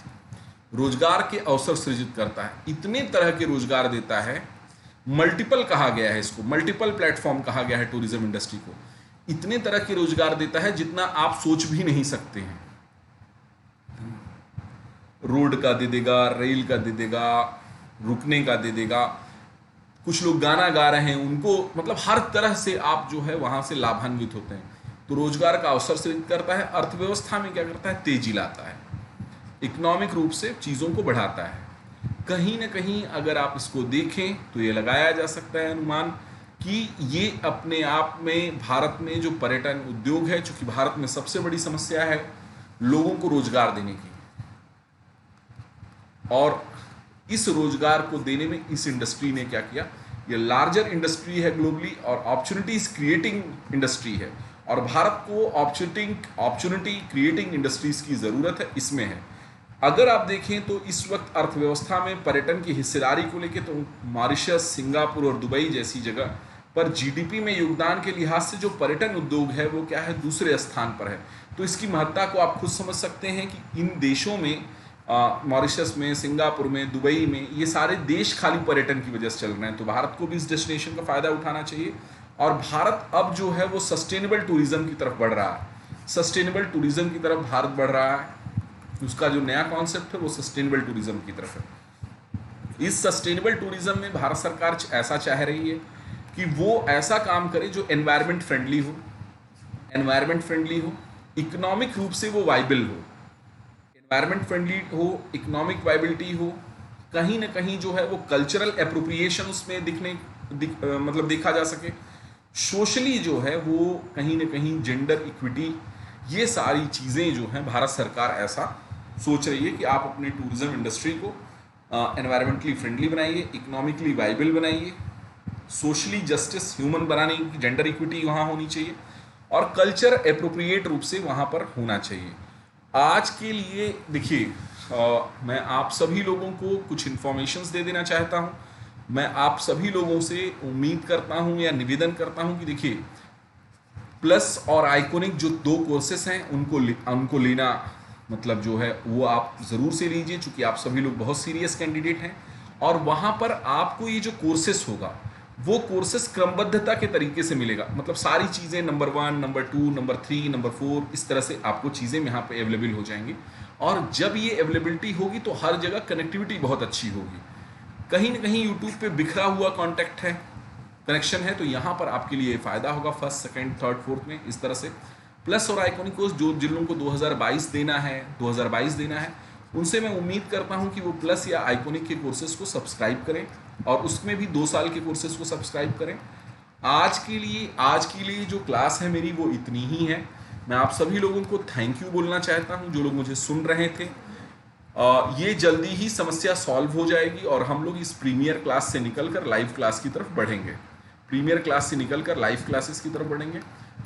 रोजगार के अवसर सृजित करता है, इतने तरह के रोजगार देता है, मल्टीपल कहा गया है इसको, मल्टीपल प्लेटफॉर्म कहा गया है टूरिज्म इंडस्ट्री को। इतने तरह के रोजगार देता है जितना आप सोच भी नहीं सकते हैं। रोड का दे देगा, रेल का दे देगा, रुकने का दे देगा, कुछ लोग गाना गा रहे हैं उनको, मतलब हर तरह से आप जो है वहां से लाभान्वित होते हैं। तो रोजगार का अवसर सृजित करता है, अर्थव्यवस्था में क्या करता है, तेजी लाता है, इकोनॉमिक रूप से चीज़ों को बढ़ाता है। कहीं ना कहीं अगर आप इसको देखें तो ये लगाया जा सकता है अनुमान कि ये अपने आप में भारत में जो पर्यटन उद्योग है, चूंकि भारत में सबसे बड़ी समस्या है लोगों को रोजगार देने की, और इस रोजगार को देने में इस इंडस्ट्री ने क्या किया, ये लार्जर इंडस्ट्री है ग्लोबली और अपॉर्चुनिटीज क्रिएटिंग इंडस्ट्री है, और भारत को अपॉर्चुनिटी क्रिएटिंग इंडस्ट्रीज की ज़रूरत है, इसमें है। अगर आप देखें तो इस वक्त अर्थव्यवस्था में पर्यटन की हिस्सेदारी को लेकर तो मॉरिशस, सिंगापुर और दुबई जैसी जगह पर जीडीपी में योगदान के लिहाज से जो पर्यटन उद्योग है वो क्या है, दूसरे स्थान पर है। तो इसकी महत्ता को आप खुद समझ सकते हैं कि इन देशों में, मॉरिशस में, सिंगापुर में, दुबई में, ये सारे देश खाली पर्यटन की वजह से चल रहे हैं। तो भारत को भी इस डेस्टिनेशन का फ़ायदा उठाना चाहिए। और भारत अब जो है वो सस्टेनेबल टूरिज्म की तरफ बढ़ रहा है, सस्टेनेबल टूरिज्म की तरफ भारत बढ़ रहा है। उसका जो नया कॉन्सेप्ट है वो सस्टेनेबल टूरिज्म की तरफ है। इस सस्टेनेबल टूरिज्म में भारत सरकार ऐसा चाह रही है कि वो ऐसा काम करे जो एनवायरनमेंट फ्रेंडली हो, इकोनॉमिक रूप से वो वाइबल हो, एनवायरनमेंट फ्रेंडली हो, इकोनॉमिक वाइबिलिटी हो, कहीं ना कहीं जो है वो कल्चरल एप्रोप्रिएशन उसमें मतलब देखा जा सके, सोशली जो है वो कहीं ना कहीं जेंडर इक्विटी, ये सारी चीज़ें जो हैं भारत सरकार ऐसा सोच रही है कि आप अपने टूरिज्म इंडस्ट्री को एनवायरमेंटली फ्रेंडली बनाइए, इकोनॉमिकली वाइबल बनाइए, सोशली जस्टिस, ह्यूमन बनाने की जेंडर इक्विटी वहाँ होनी चाहिए, और कल्चर एप्रोप्रिएट रूप से वहाँ पर होना चाहिए। आज के लिए देखिए, मैं आप सभी लोगों को कुछ इन्फॉर्मेशंस दे देना चाहता हूँ। मैं आप सभी लोगों से उम्मीद करता हूँ या निवेदन करता हूँ कि देखिए, प्लस और आइकॉनिक जो 2 कोर्सेस हैं उनको लेना मतलब जो है वो आप ज़रूर से लीजिए, चूँकि आप सभी लोग बहुत सीरियस कैंडिडेट हैं। और वहाँ पर आपको ये जो कोर्सेस होगा वो कोर्सेस क्रमबद्धता के तरीके से मिलेगा, मतलब सारी चीज़ें नंबर 1, नंबर 2, नंबर 3, नंबर 4, इस तरह से आपको चीज़ें यहाँ पे अवेलेबल हो जाएंगी। और जब ये अवेलेबिलिटी होगी तो हर जगह कनेक्टिविटी बहुत अच्छी होगी। कहीं ना कहीं यूट्यूब पे बिखरा हुआ कनेक्शन है, तो यहाँ पर आपके लिए फ़ायदा होगा फर्स्ट, सेकंड, थर्ड, फोर्थ में, इस तरह से। प्लस और आइकॉनिक कोर्स जिन लोगों को 2022 देना है, उनसे मैं उम्मीद करता हूँ कि वो प्लस या आइकॉनिक के कोर्सेज को सब्सक्राइब करें, और उसमें भी 2 साल के कोर्सेज को सब्सक्राइब करें। आज के लिए जो क्लास है मेरी वो इतनी ही है। मैं आप सभी लोगों को थैंक यू बोलना चाहता हूँ जो लोग मुझे सुन रहे थे। ये जल्दी ही समस्या सॉल्व हो जाएगी और हम लोग इस प्रीमियर क्लास से निकलकर लाइव क्लास की तरफ बढ़ेंगे, लाइव क्लासेस की तरफ बढ़ेंगे।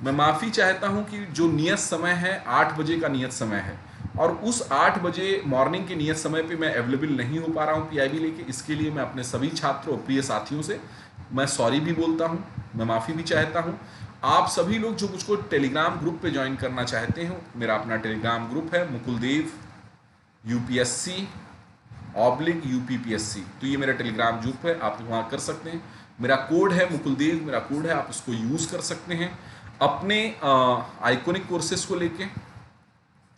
मैं माफ़ी चाहता हूं कि जो नियत समय है 8 बजे का नियत समय है, और उस 8 बजे मॉर्निंग के नियत समय पे मैं अवेलेबल नहीं हो पा रहा हूँ पीआईबी लेके। इसके लिए मैं अपने सभी छात्रों और प्रिय साथियों से मैं सॉरी भी बोलता हूँ, मैं माफ़ी भी चाहता हूँ। आप सभी लोग जो मुझको टेलीग्राम ग्रुप पे ज्वाइन करना चाहते हैं, मेरा अपना टेलीग्राम ग्रुप है मुकुलदेव यूपीएससी /UPPSC, तो ये मेरा टेलीग्राम ग्रुप है, आप वहाँ कर सकते हैं। मेरा कोड है मुकुलदेव, मेरा कोड है, आप उसको यूज़ कर सकते हैं अपने आइकॉनिक कोर्सेज को लेके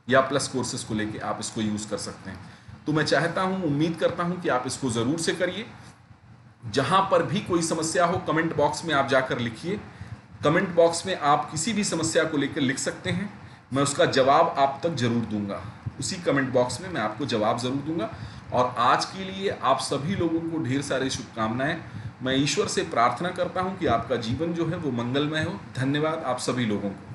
या प्लस कोर्सेज को लेके आप इसको यूज़ कर सकते हैं। तो मैं चाहता हूँ, उम्मीद करता हूँ कि आप इसको ज़रूर से करिए। जहाँ पर भी कोई समस्या हो कमेंट बॉक्स में आप जाकर लिखिए। कमेंट बॉक्स में आप किसी भी समस्या को लेकर लिख सकते हैं, मैं उसका जवाब आप तक जरूर दूंगा। उसी कमेंट बॉक्स में मैं आपको जवाब जरूर दूंगा। और आज के लिए आप सभी लोगों को ढेर सारी शुभकामनाएं। मैं ईश्वर से प्रार्थना करता हूं कि आपका जीवन जो है वो मंगलमय हो। धन्यवाद आप सभी लोगों को।